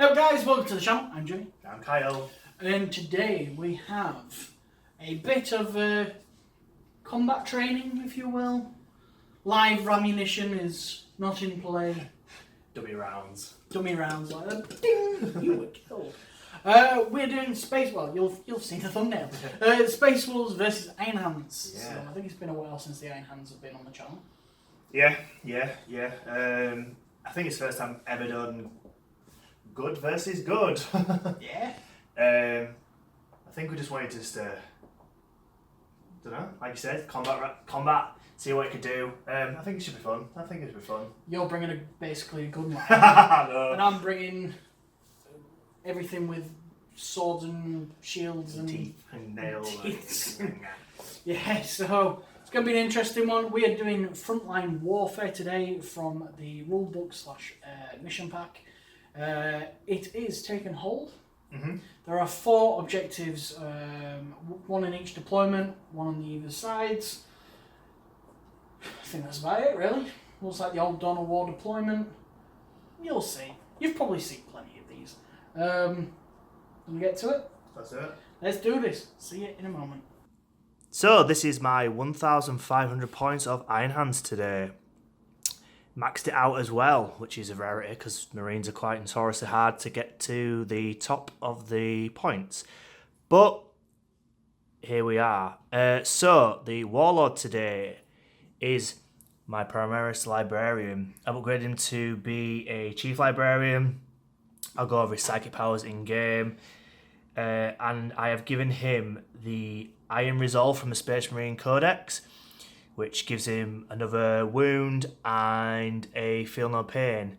Hello guys, welcome to the channel. I'm Jimmy. I'm Kyle. And today we have a bit of combat training, if you will. Live ammunition is not in play. Dummy rounds. Dummy rounds like that. Ding! You were killed. We're doing Space... Well, you'll see the thumbnail. Space Wolves versus Iron Hands. Yeah. So I think it's been a while since the Iron Hands have been on the channel. Yeah. I think it's the first time ever done good versus good. Yeah. I think we just wanted to don't know, like you said, combat, see what it could do. I think it should be fun. You're bringing basically a gun line. No. And I'm bringing everything with swords and shields and teeth and nails. Yeah, so it's going to be an interesting one. We are doing Frontline Warfare today from the rulebook / mission pack. It is taken hold. Mm-hmm. There are 4 objectives, one in each deployment, one on either sides. I think that's about it, really. Looks like the old Dawn of War deployment. You'll see. You've probably seen plenty of these. Can we get to it? That's it. Let's do this. See you in a moment. So this is my 1,500 points of Iron Hands today. Maxed it out as well, which is a rarity because Marines are quite notoriously hard to get to the top of the points. But here we are. So the Warlord today is my Primaris Librarian. I've upgraded him to be a Chief Librarian. I'll go over his psychic powers in game. And I have given him the Iron Resolve from the Space Marine Codex, which gives him another wound and a feel no pain,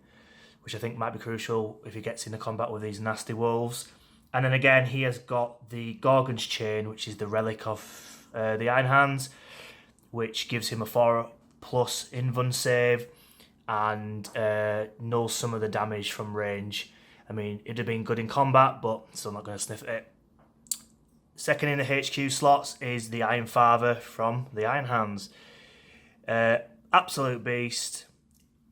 which I think might be crucial if he gets into combat with these nasty wolves. And then again, he has got the Gorgon's Chain, which is the relic of the Iron Hands, which gives him a 4+ invuln save and nulls some of the damage from range. I mean, it'd have been good in combat, but still not going to sniff at it. Second in the HQ slots is the Iron Father from the Iron Hands. Absolute beast.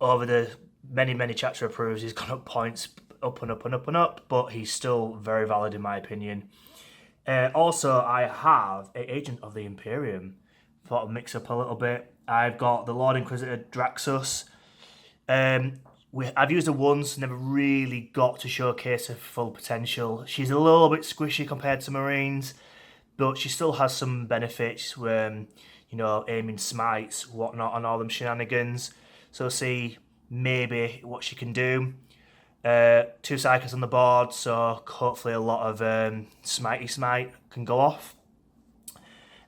Over the many chapter approves, he's gone up points, up and up, but he's still very valid in my opinion. Also, I have an Agent of the Imperium. Thought I'd mix up a little bit. I've got the Lord Inquisitor Draxus. I've used her once, never really got to showcase her full potential. She's a little bit squishy compared to Marines, but she still has some benefits when, aiming smites, whatnot, and all them shenanigans. So see maybe what she can do. 2 psychers on the board, so hopefully a lot of smitey smite can go off.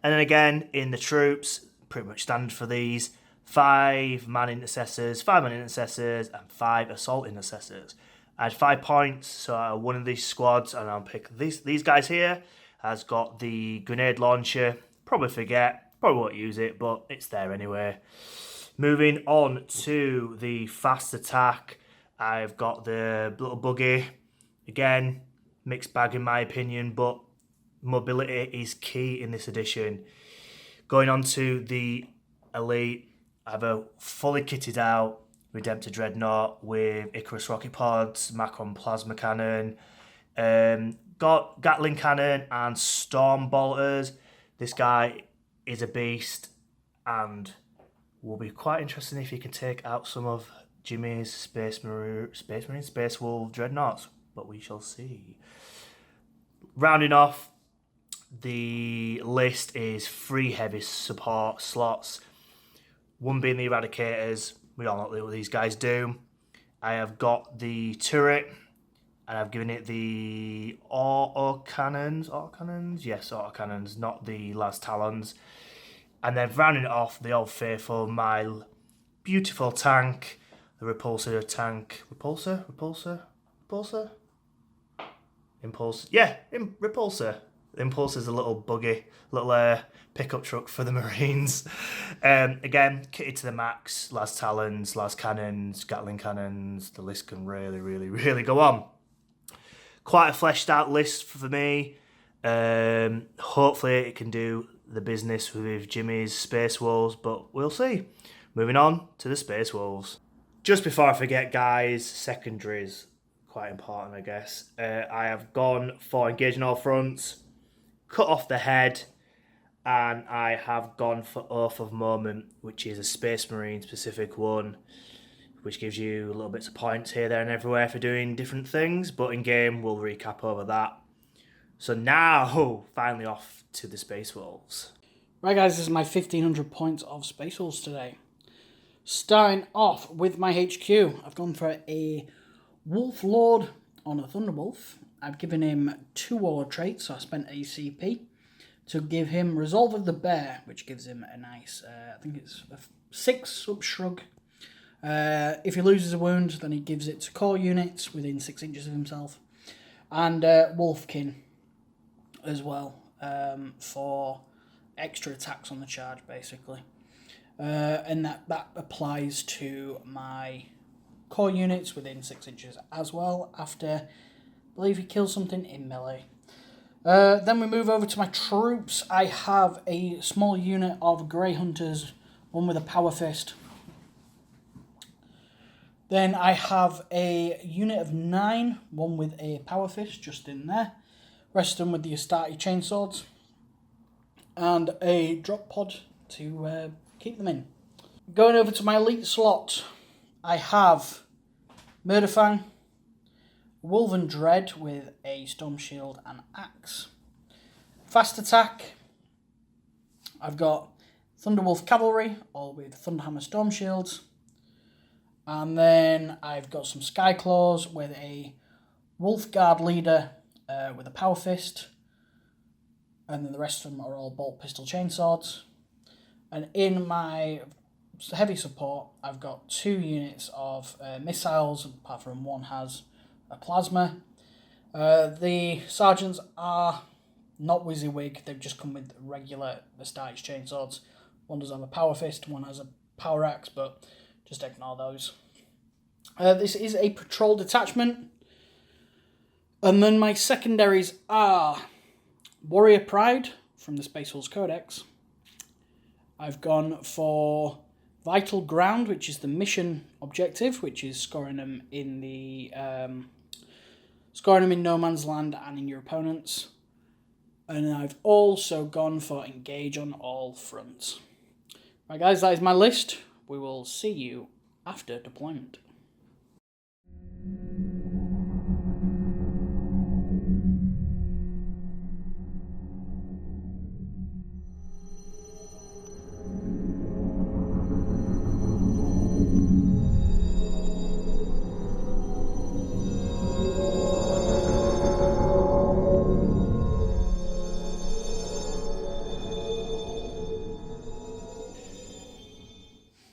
And then again, in the troops, pretty much standard for these, 5-man intercessors, 5-man intercessors, and 5 assault intercessors. I had 5 points, so one of these squads, and I'll pick these guys here, has got the grenade launcher. Probably won't use it, but it's there anyway. Moving on to the fast attack, I've got the little buggy. Again, mixed bag in my opinion, but mobility is key in this edition. Going on to the elite, I have a fully kitted out Redemptor Dreadnought with Icarus rocket pods, Macron plasma cannon, got Gatling cannon and storm bolters. This guy is a beast and will be quite interesting if he can take out some of Jimmy's Space Wolf Dreadnoughts, but we shall see. Rounding off the list is 3 heavy support slots. One being the Eradicators. We all know what these guys do. I have got the turret, and I've given it the autocannons. Autocannons? Yes, autocannons, not the Las Talons. And then rounding it off, the Old Faithful, my beautiful tank, the Repulsor tank. Repulsor? Impulse? Yeah, Repulsor. The Impulse is a little buggy, little pickup truck for the Marines. Again, kitted to the max. Las Talons, Las Cannons, Gatling Cannons. The list can really go on. Quite a fleshed out list for me. Hopefully it can do the business with Jimmy's Space Wolves, but we'll see. Moving on to the Space Wolves. Just before I forget, guys, secondaries. quite important, I guess. I have gone for engaging all fronts, cut off the head, and I have gone for Oath of Moment, which is a Space Marine specific one, which gives you little bits of points here, there, and everywhere for doing different things. But in game, we'll recap over that. So now, finally off to the Space Wolves. Right, guys, this is my 1500 points of Space Wolves today. Starting off with my HQ, I've gone for a Wolf Lord on a Thunderwolf. I've given him 2 Warlord traits, so I spent a CP to give him Resolve of the Bear, which gives him a nice, I think it's a 6 up shrug. If he loses a wound, then he gives it to core units within 6 inches of himself. And Wolfkin as well, for extra attacks on the charge, basically. And that applies to my core units within 6 inches as well, after, I believe he kills something in melee. Then we move over to my troops. I have a small unit of Grey Hunters, one with a Power Fist. Then I have a unit of 9, one with a Power Fist just in there. Rest of them with the Astartes Chainswords. And a drop pod to keep them in. Going over to my elite slot, I have Murderfang, Wolven Dread with a Storm Shield and Axe. Fast attack, I've got Thunderwolf Cavalry, all with Thunderhammer Storm Shields. And then I've got some Skyclaws with a Wolf Guard Leader with a Power Fist. And then the rest of them are all Bolt Pistol Chainswords. And in my heavy support, I've got 2 units of missiles, apart from one has a plasma. The sergeants are not WYSIWYG, they've just come with regular Astartes Chainswords. One does have a Power Fist, one has a Power Axe, but just ignore those. This is a patrol detachment. And then my secondaries are Warrior Pride from the Space Wolves Codex. I've gone for Vital Ground, which is the mission objective, which is scoring them in No Man's Land and in your opponents. And I've also gone for Engage on all fronts. Right, guys, that is my list. We will see you after deployment.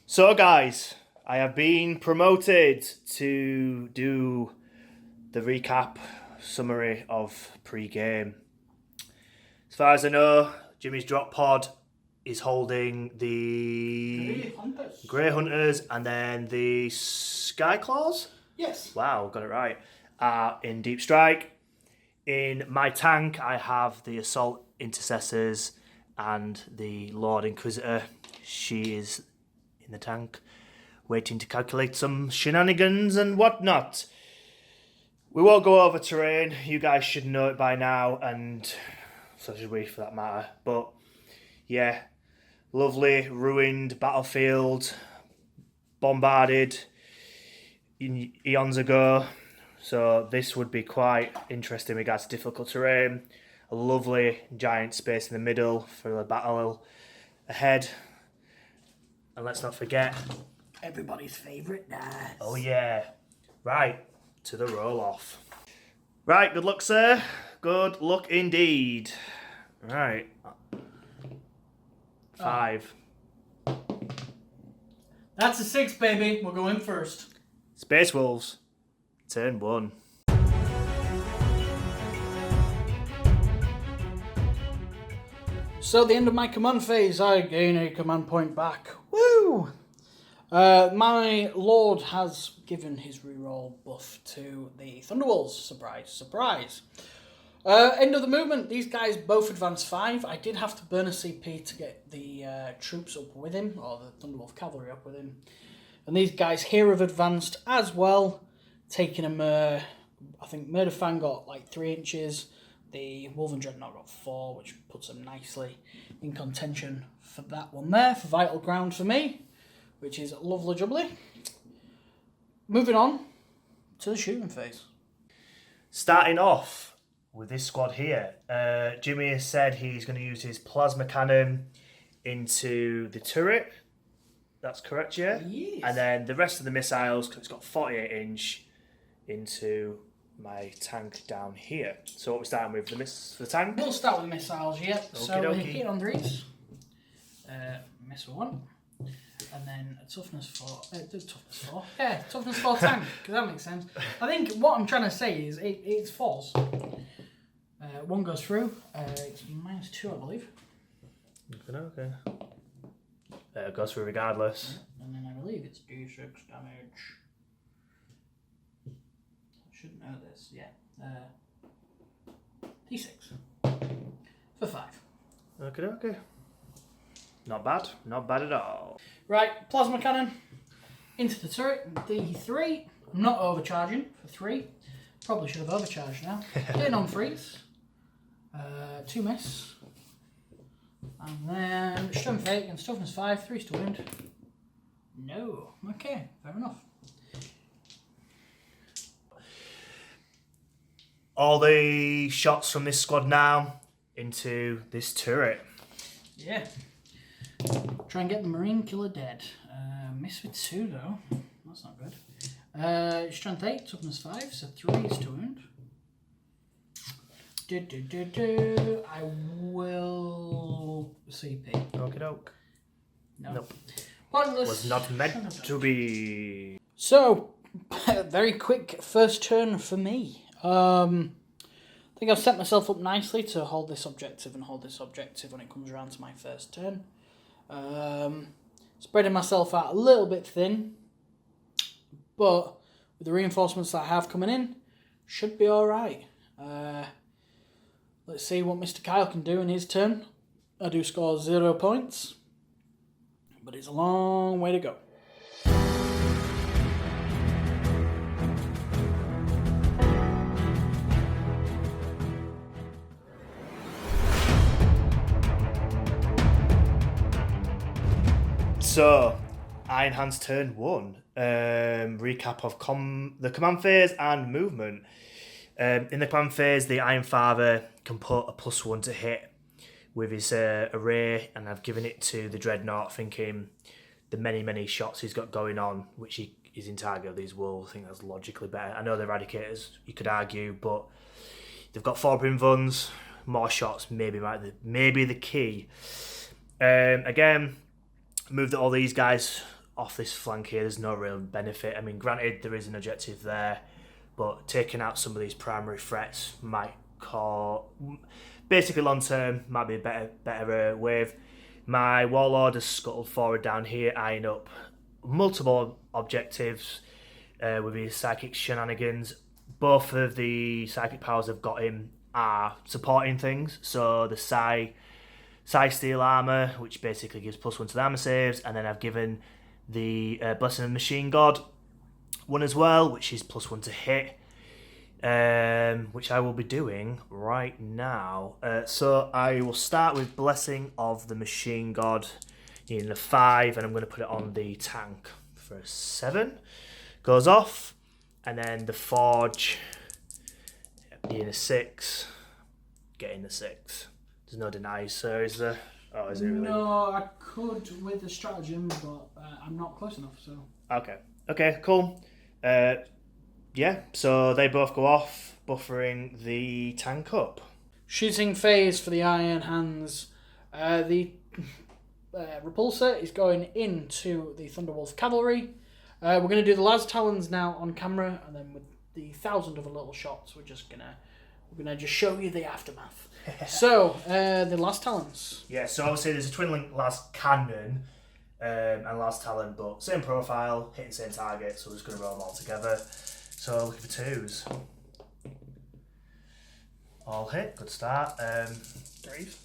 So guys, I have been promoted to do the recap summary of pre-game. As far as I know, Jimmy's drop pod is holding the Grey Hunters and then the Skyclaws? Yes. Wow, got it right. In Deep Strike. In my tank, I have the Assault Intercessors and the Lord Inquisitor. She is in the tank, waiting to calculate some shenanigans and whatnot. We won't go over terrain. You guys should know it by now, and so should we for that matter. But yeah, lovely ruined battlefield, bombarded eons ago. So this would be quite interesting in regards to difficult terrain. A lovely giant space in the middle for the battle ahead. And let's not forget everybody's favourite knives. Oh yeah. Right, to the roll-off. Right, good luck, sir. Good luck indeed. Right. 5. That's a 6, baby. We'll go in first. Space Wolves. Turn 1. So at the end of my command phase, I gain a command point back. Woo! My Lord has given his reroll buff to the Thunderwolves. Surprise, surprise. End of the movement. These guys both advance 5. I did have to burn a CP to get the troops up with him, or the Thunderwolf cavalry up with him. And these guys here have advanced as well, taking them I think Murder Fan got like 3 inches. The Wolven Dreadnought got 4, which puts them nicely in contention for that one there, for Vital Ground for me, which is lovely jubbly. Moving on to the shooting phase. Starting off with this squad here, Jimmy has said he's going to use his plasma cannon into the turret. That's correct, yeah? Yes. And then the rest of the missiles, because it's got 48 inch, into my tank down here. So what we're starting with, the tank? We'll start with missiles, yeah. So we're hitting on these. Missile 1. And then a toughness 4. Toughness 4? Yeah, toughness 4 tank, because that makes sense. I think what I'm trying to say is it's 4s. 1 goes through. It's -2, I believe. Okay. It goes through regardless. Yeah. And then I believe it's D6 damage. I should know this, yeah. D6. For 5. Okay. Not bad at all. Right, plasma cannon into the turret, D3. I'm not overcharging for 3. Probably should have overcharged now. Hitting on 3s. 2 miss. And then strength 8 against toughness 5, 3's to wound. No. Okay, fair enough. All the shots from this squad now into this turret. Yeah. Try and get the Marine Killer dead. Miss with 2 though. That's not good. Strength 8, toughness 5, so 3's to wound. I will CP. Okie doke. No. Nope. Pointless. Was not meant to be. So, very quick first turn for me. I think I've set myself up nicely to hold this objective and hold this objective when it comes around to my first turn. Spreading myself out a little bit thin, but with the reinforcements that I have coming in, should be alright. Let's see what Mr. Kyle can do in his turn. I do score 0 points, but it's a long way to go. So, Iron Hand's turn 1. Recap of the command phase and movement. In the command phase, the Iron Father can put a +1 to hit with his array, and I've given it to the Dreadnought, thinking the many shots he's got going on, which he's in target of these wolves. I think that's logically better. I know the Eradicators, you could argue, but they've got 4 Brimvuns, more shots, maybe the key. Again, moved all these guys off this flank here. There's no real benefit. I mean, granted, there is an objective there, but taking out some of these primary threats might call, basically long term, might be a better wave. My Warlord has scuttled forward down here, eyeing up multiple objectives with his psychic shenanigans. Both of the psychic powers I've got him are supporting things. So the Psysteel armor, which basically gives +1 to the armor saves, and then I've given the Blessing of the Machine God one as well, which is +1 to hit, which I will be doing right now. So I will start with Blessing of the Machine God, needing a 5, and I'm going to put it on the tank for a 7. Goes off, and then the Forge, being a 6, getting the 6. There's no denies, so is there? Oh, is it really? No, I could with the stratagem, but I'm not close enough, so... Okay, cool. Yeah, so they both go off, buffering the tank up. Shooting phase for the Iron Hands. The repulsor is going into the Thunderwolf Cavalry. We're going to do the Las Talons now on camera, and then with the 1,000 other little shots, we're gonna just show you the aftermath. So, the Las Talons. Yeah, so obviously there's a twin link Las Cannon and Las Talon, but same profile, hitting same target, so we're just going to roll them all together. So looking for 2s. All hit, good start. 3s.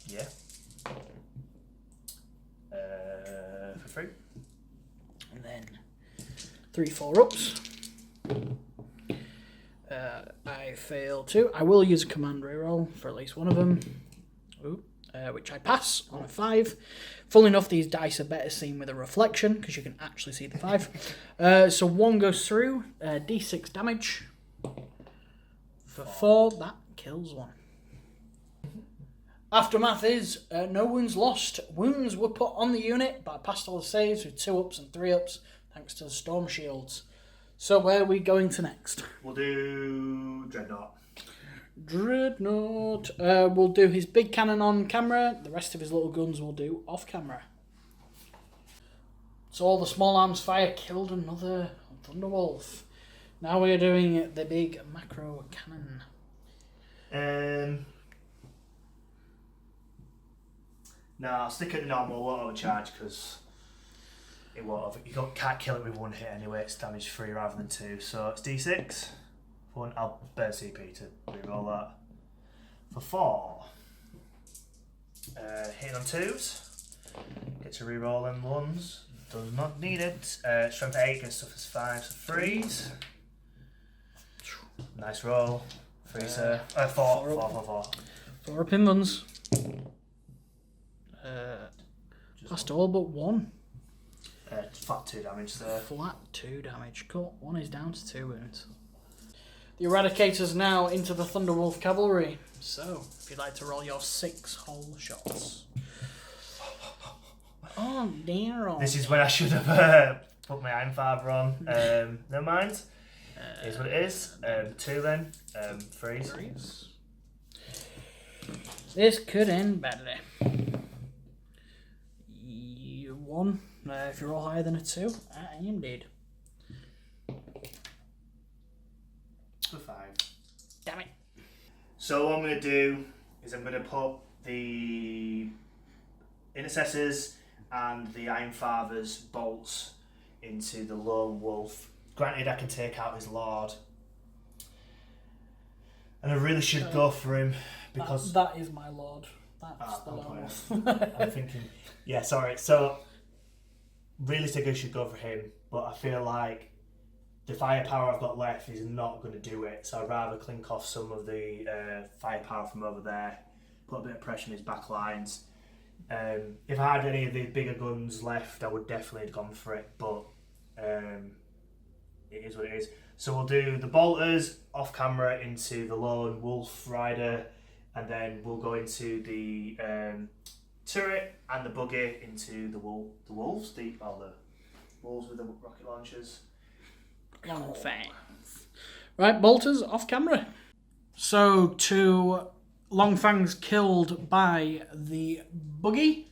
Yeah. For 3. And then 3 4-ups. I fail too. I will use a command reroll for at least one of them. Ooh. Which I pass on a 5. Full enough, these dice are better seen with a reflection because you can actually see the 5. So 1 goes through, d6 damage. For 4, that kills 1. Aftermath is no wounds lost. Wounds were put on the unit, but I passed all the saves with 2 ups and 3 ups thanks to the storm shields. So where are we going to next? We'll do Dreadnought. Dreadnought. We'll do his big cannon on camera. The rest of his little guns we'll do off camera. So all the small arms fire killed another Thunderwolf. Now we are doing the big macro cannon. No, I'll stick at the normal, won't overcharge because it won't. Can't kill it with 1 hit anyway. It's damage 3 rather than 2, so it's d6. I'll burn CP to reroll that. For 4, hitting on 2s. Get to reroll them 1s. Does not need it. Strength 8 gets stuff as 5, so 3s. Nice roll. 3, sir. 4. 4 up in ones. Passed all but 1. Flat 2 damage, sir. Flat 2 damage. Cool. 1 is down to 2 wounds. The Eradicator's now into the Thunderwolf Cavalry. So, if you'd like to roll your 6 whole shots. Oh dear. This is when I should have put my Ironfather on. Never mind. Here's what it is. 2 then. 3s. This could end badly. 1. If you're all higher than a 2. I am indeed. For 5. Damn it. So what I'm going to do is I'm going to put the Intercessors and the Ironfather's bolts into the Lone Wolf. Granted, I can take out his Lord. And I really should go for him because... That is my Lord. That's the Lone Wolf. I'm thinking... Yeah, sorry. So, realistically, I should go for him. But I feel like the firepower I've got left is not going to do it. So I'd rather clink off some of the firepower from over there. Put a bit of pressure on his back lines. If I had any of the bigger guns left, I would definitely have gone for it. But it is what it is. So we'll do the bolters off camera into the Lone Wolf Rider. And then we'll go into the turret and the buggy into the wolves. The wolves with the rocket launchers. Long fangs. Right, bolters off camera. So 2 long fangs killed by the buggy.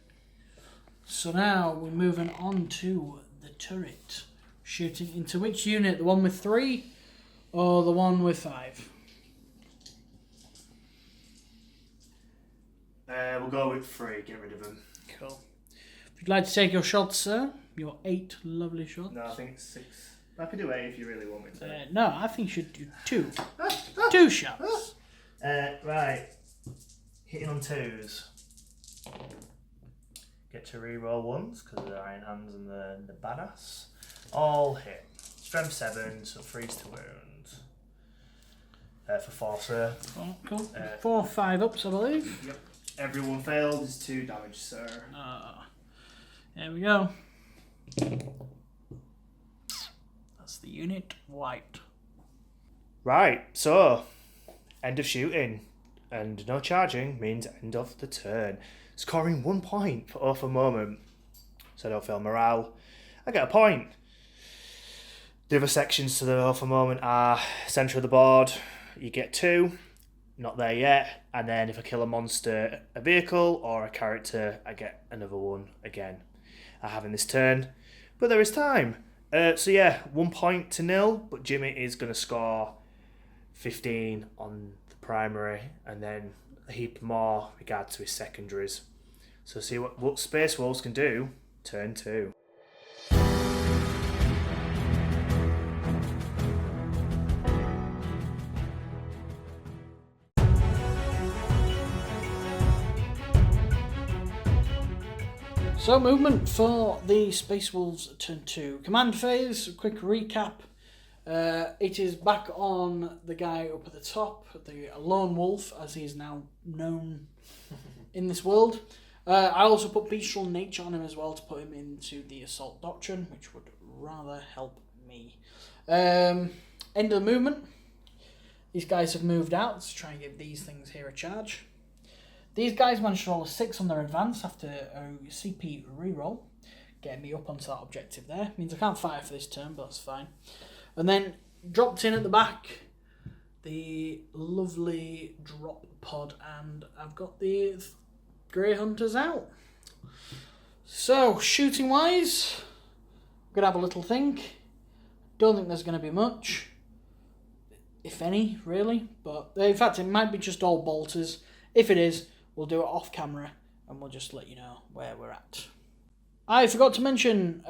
So now we're moving on to the turret. Shooting into which unit? The one with 3 or the one with 5? We'll go with 3, get rid of them. Cool. If you'd like to take your shots, sir, your 8 lovely shots. No, I think it's 6. I could do 8 if you really want me to. No, I think you should do 2. 2 shots. Right. Hitting on 2s. Get to reroll 1s because of the Iron Hands and the badass. All hit. Strength 7, so 3s to wound. For 4, sir. Oh, cool. 4, 5 ups, I believe. Yep. Everyone failed is 2 damage, sir. There we go. That's the unit wiped. Right, so end of shooting and no charging means end of the turn. Scoring 1 point for Oath of Moment. So I don't fail morale. I get a point. The other sections to the Oath of Moment are centre of the board. You get 2. Not there yet. And then if I kill a monster, a vehicle, or a character, I get another 1 again. I have in this turn. But there is time. So yeah, 1 point to 0. But Jimmy is going to score 15 on the primary. And then a heap more regard to his secondaries. So see what Space Wolves can do. Turn 2. So movement for the Space Wolves turn 2. Command phase, quick recap. It is back on the guy up at the top, the Lone Wolf, as he is now known in this world. I also put Bestial Nature on him as well to put him into the Assault Doctrine, which would rather help me. End of the movement. These guys have moved out to try and give these things here a charge. These guys managed to roll a 6 on their advance after a CP reroll, getting me up onto that objective there. Means I can't fire for this turn, but that's fine. And then dropped in at the back the lovely drop pod, and I've got the Grey Hunters out. So, shooting wise, I'm going to have a little think. Don't think there's going to be much, if any, really. But in fact, it might be just all bolters. If it is, we'll do it off camera and we'll just let you know where we're at. I forgot to mention,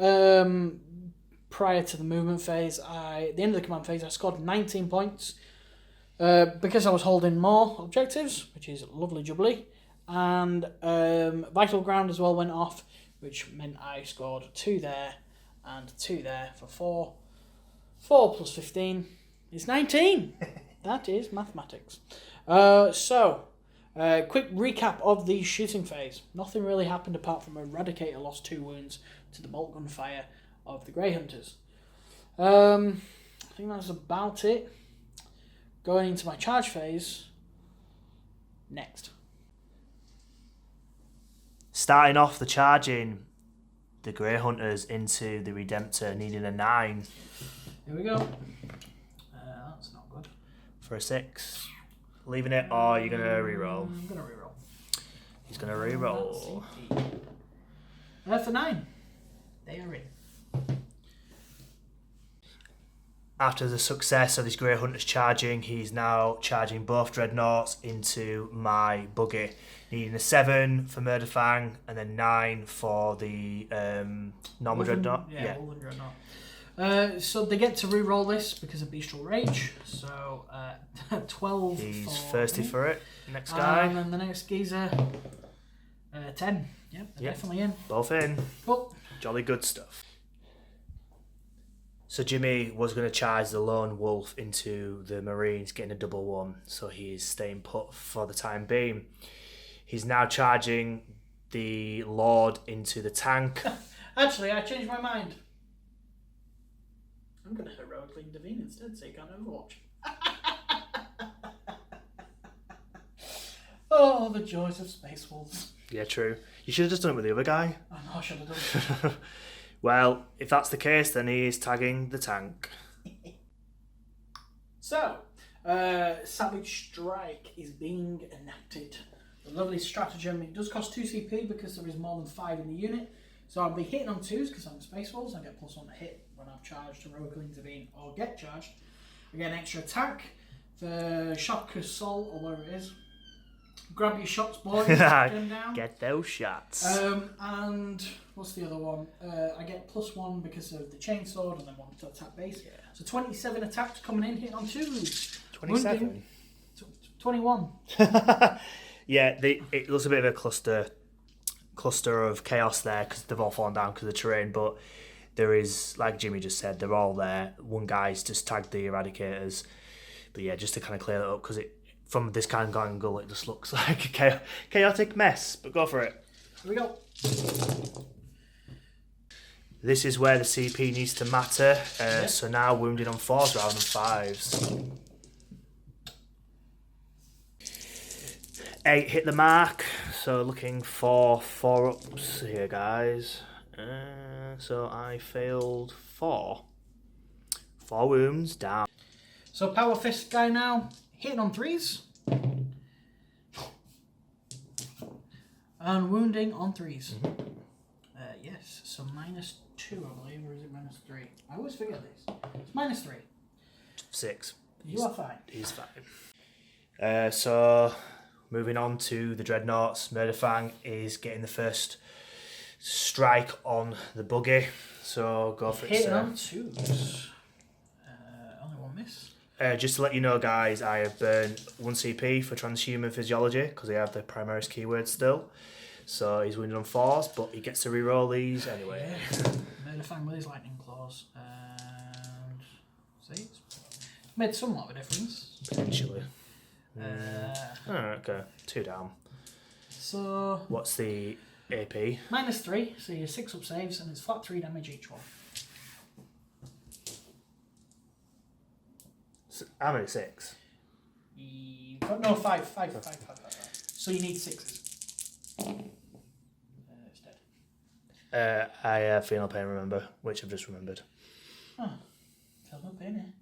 prior to the movement phase, at the end of the command phase, I scored 19 points because I was holding more objectives, which is lovely jubbly. And Vital Ground as well went off, which meant I scored 2 there and 2 there for 4. 4 plus 15 is 19. That is mathematics. Quick recap of the shooting phase. Nothing really happened apart from Eradicator lost 2 wounds to the bolt gun fire of the Grey Hunters. I think that's about it. Going into my charge phase next. Starting off the charging, the Grey Hunters into the Redemptor, needing a 9. Here we go. That's not good. For a 6. Leaving it, or you're going to reroll? I'm going to reroll. He's going to reroll. For 9. They are in. After the success of his Grey Hunters charging, he's now charging both Dreadnoughts into my buggy. Needing a 7 for Murderfang, and then 9 for the normal Dreadnought. Yeah. Wolven Dreadnought. So they get to re-roll this because of Bestial Rage. So 12. He's thirsty for it. Next guy. And then the next geezer, 10. Yep, they're definitely in. Both in. Cool. Jolly good stuff. So Jimmy was going to charge the Lone Wolf into the Marines, getting a double 1. So he's staying put for the time being. He's now charging the Lord into the tank. Actually, I changed my mind. I'm going to heroically intervene instead, so you can't overwatch. Oh, the joys of Space Wolves. Yeah, true. You should have just done it with the other guy. I know, I should have done. Well, if that's the case, then he is tagging the tank. So, Savage Strike is being enacted. A lovely stratagem. It does cost 2 CP because there is more than 5 in the unit. So I'll be hitting on 2s because I'm Space Wolves. I get +1 to hit when I've charged, heroically intervene, or get charged. I get an extra attack for Shock Assault or whatever it is. Grab your shots, boys. Get them down. Get those shots. And what's the other one? I get +1 because of the Chainsword and then 1 to attack base. Yeah. So 27 attacks coming in, hitting on 2s. 27? 21. Yeah, it looks a bit of a cluster of chaos there because they've all fallen down because of the terrain, but there is, like Jimmy just said, they're all there. One guy's just tagged the Eradicators. But yeah, just to kind of clear that up, because from this kind of angle, it just looks like a chaotic mess, but go for it. Here we go. This is where the CP needs to matter. So now wounded on 4s rather than 5s. 8 hit the mark, so looking for 4-ups here, guys. So I failed 4. 4 wounds down. So Power Fist guy now, hitting on 3s. And wounding on 3s. Mm-hmm. Yes, so -2, I believe, or is it -3? I always forget this. It's -3. 6. You are fine. He's fine. So moving on to the Dreadnoughts, Murderfang is getting the first strike on the buggy. So go for it, hitting sir. on 2s. Only 1 miss. Just to let you know, guys, I have burned 1 CP for Transhuman Physiology because I have the Primaris keyword still. So he's wounded on 4s, but he gets to reroll these anyway. Murderfang with his lightning claws. And See, it's made somewhat of a difference. Potentially. Okay, 2 down. So... What's the AP? -3, so you're 6 up saves, and it's flat 3 damage each one. How many 6? No, 5. So you need 6s. It's dead. I feel no pain, remember, which I've just remembered. Oh, feel no pain here.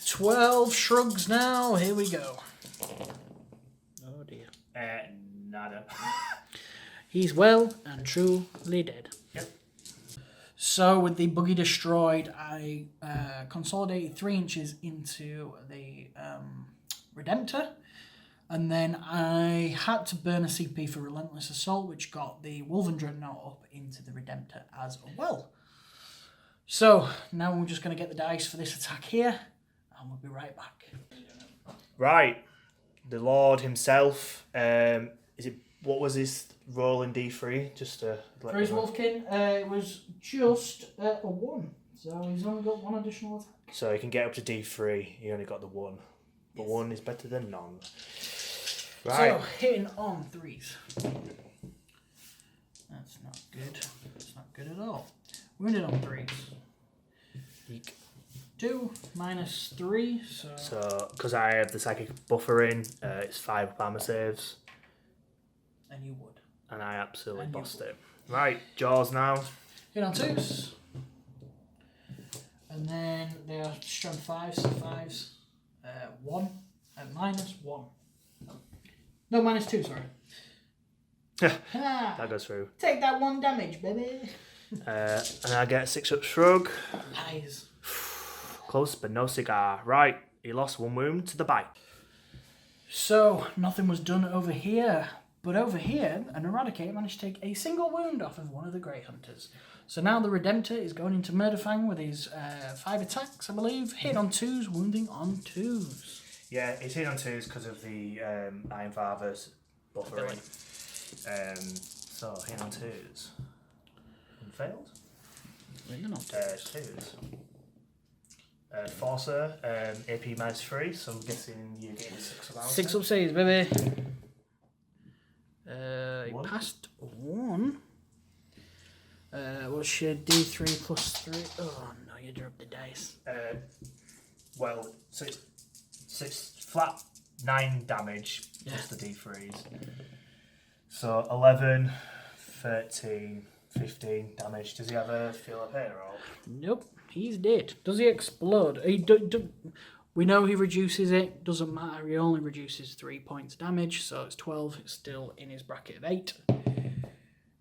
12 shrugs now, here we go. Oh dear. Nada. He's well and truly dead. Yep. So with the buggy destroyed, I consolidated 3 inches into the Redemptor, and then I had to burn a CP for Relentless Assault, which got the Wolven Dreadnought up into the Redemptor as well. So now we're just going to get the dice for this attack here, and we'll be right back. Right, the Lord himself. What was his roll in D3? Just to for his Wolfkin, it was just a 1, so he's only got 1 additional attack. So he can get up to D3. He only got the 1, but Yes. 1 is better than none. Right. So hitting on 3s. That's not good. That's not good at all. Wounded on 3s. Eek. 2 -3, So, because I have the psychic buffer in, it's 5 armor saves, and you would. and I absolutely And you bossed would. it. Right, Jaws now. Hit on 2s. And then they are strong 5s, so 5s. 1. -1. No, -2, sorry. Ah, That goes through. take that 1 damage, baby. And I get 6 up shrug. Lies. Close, but no cigar. Right, he lost 1 wound to the bite. So, nothing was done over here. But over here, an Eradicator managed to take a single wound off of one of the Grey Hunters. So now the Redemptor is going into Murderfang with his 5 attacks, I believe. Hit on 2s, wounding on 2s. Yeah, he's hit on 2s because of the Iron Father's buffering. So, hit on 2s. And failed? Wounding on 2s. 2s. Forcer, AP -3, so I'm guessing you're getting 6 of ours. 6 up saves, baby. He 1. passed 1. What's your D3 +3? Oh no, you dropped the dice. Well, so it's flat 9 damage plus the D3s. So 11, 13, 15 damage. Does he have a feel of hair or? Nope, he's dead. Does he explode? We know he reduces it. Doesn't matter. He only reduces 3 points damage, so it's 12. It's still in his bracket of 8.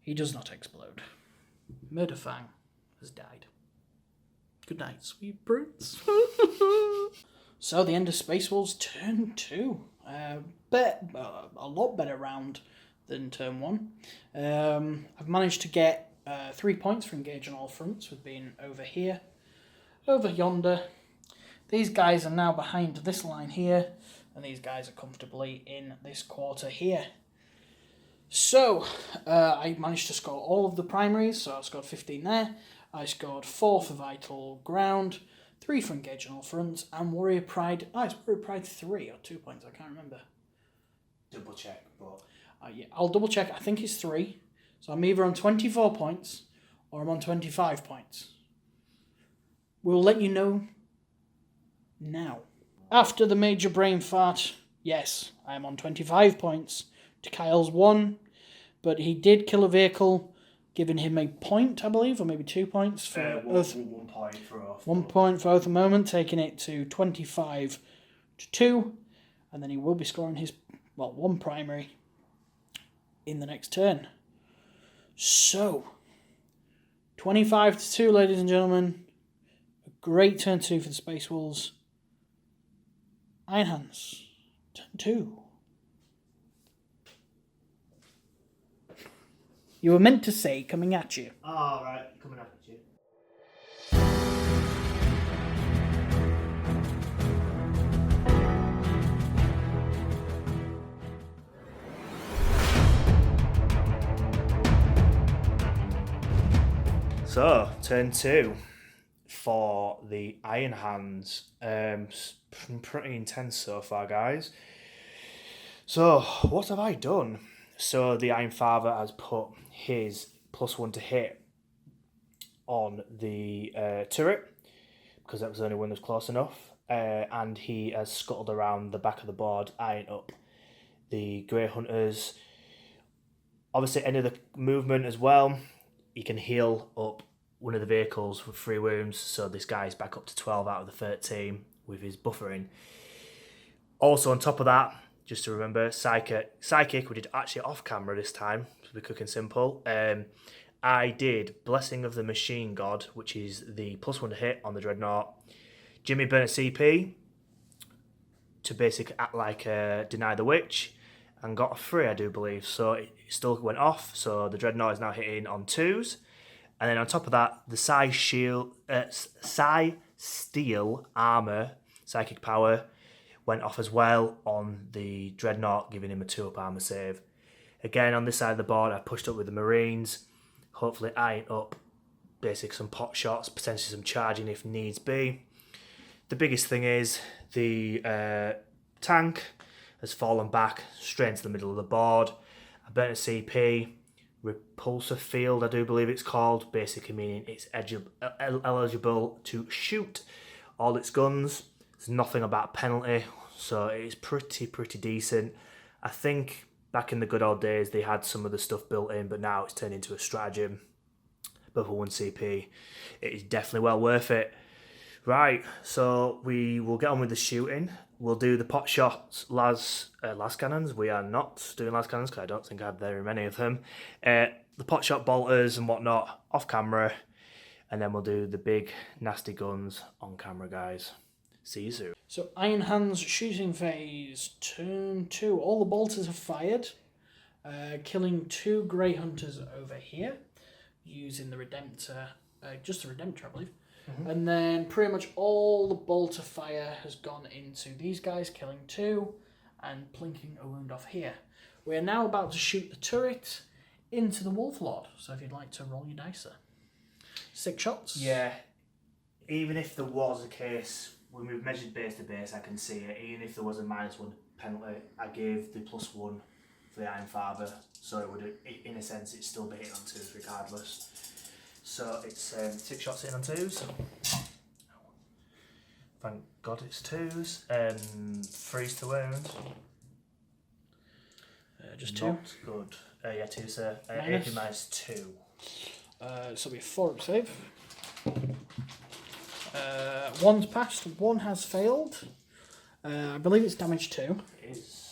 He does not explode. Murderfang has died. Good night, sweet prince. So the end of Space Wolves turn 2. A lot better round than turn 1. I've managed to get 3 points for engage on all fronts with being over here, over yonder. These guys are now behind this line here, and these guys are comfortably in this quarter here. So, I managed to score all of the primaries, so I scored 15 there. I scored 4 for Vital Ground, 3 for Engage on all fronts, and Warrior Pride. It's Warrior Pride 3 or 2 points, I can't remember. Double check, but. Yeah, I'll double check, I think it's 3. So I'm either on 24 points, or I'm on 25 points. We'll let you know now. After the major brain fart, yes, I am on 25 points to Kyle's 1, but he did kill a vehicle, giving him a point, I believe, or maybe 2 points for Earth. 1 point for off. 1 point for Earth at the moment, taking it to 25 to 2, and then he will be scoring his 1 primary in the next turn. So 25 to 2, ladies and gentlemen. A great turn 2 for the Space Wolves. Iron Hands, turn 2. You were meant to say coming at you. Oh, right, coming up at you. So, turn 2. for the Iron Hands. Pretty intense so far, guys. So, what have I done? So, the Iron Father has put his +1 to hit on the turret, because that was the only one that was close enough. And he has scuttled around the back of the board, eyeing up the Grey Hunters. Obviously, end of the movement as well, you can heal up one of the vehicles with 3 wounds, so this guy's back up to 12 out of the 13 with his buffering. Also, on top of that, just to remember, Psychic, we did actually off camera this time, to be quick and simple. I did Blessing of the Machine God, which is the +1 to hit on the Dreadnought. Jimmy burnt a CP to basically act like Deny the Witch, and got a 3, I do believe, so it still went off, so the Dreadnought is now hitting on 2s. And then on top of that, the Psysteel armor, psychic power, went off as well on the Dreadnought, giving him a 2-up armor save. Again, on this side of the board, I pushed up with the Marines, hopefully eyeing up basically some pot shots, potentially some charging if needs be. The biggest thing is the tank has fallen back straight into the middle of the board. I burnt a CP. Repulsor field, I do believe it's called, basically meaning it's eligible to shoot all its guns. There's nothing about penalty, so it's pretty decent. I think back in the good old days they had some of the stuff built in, but now it's turned into a stratagem. But for 1 CP, it is definitely well worth it. Right, so we will get on with the shooting. We'll do the pot shots, las cannons. We are not doing las cannons because I don't think I have very many of them. The pot shot bolters and whatnot off camera, and then we'll do the big nasty guns on camera, guys. See you soon. So Iron Hands shooting phase, turn 2. All the bolters have fired, killing 2 Grey Hunters over here, using the Redemptor, just the Redemptor, I believe. Mm-hmm. And then pretty much all the bolter fire has gone into these guys, killing 2 and plinking a wound off here. We are now about to shoot the turret into the Wolf Lord. So if you'd like to roll your dice, sir. 6 shots. Yeah. Even if there was a case when we've measured base to base, I can see it. Even if there was a -1 penalty, I gave the +1 for the Iron Father, so it would, in a sense, it'd still be hitting on 2s regardless. So it's 6 shots in on 2s. Thank God it's 2s. 3s to wound. Just 2. Not good. Yeah, 2, sir. AP -2. So it'll be a 4-up save. 1's passed, 1 has failed. I believe it's damage 2. It is.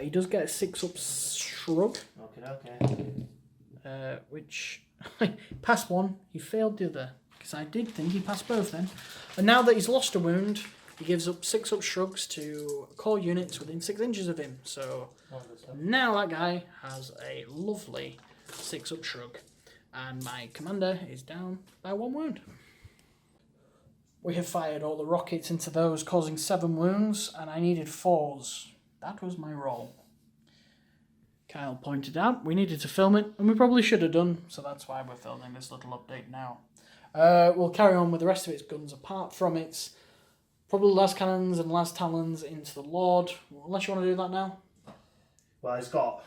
He does get a 6-up shrug. Okay. Which passed 1, he failed the other. Because I did think he passed both then. And now that he's lost a wound, he gives up 6-up shrugs to core units within 6 inches of him. So now that guy has a lovely 6-up shrug. And my commander is down by 1 wound. We have fired all the rockets into those, causing 7 wounds, and I needed 4s. That was my roll. Kyle pointed out we needed to film it, and we probably should have done, so that's why we're filming this little update now. We'll carry on with the rest of its guns, apart from its probably las cannons and las talons into the Lord, unless you want to do that now. Well, it's got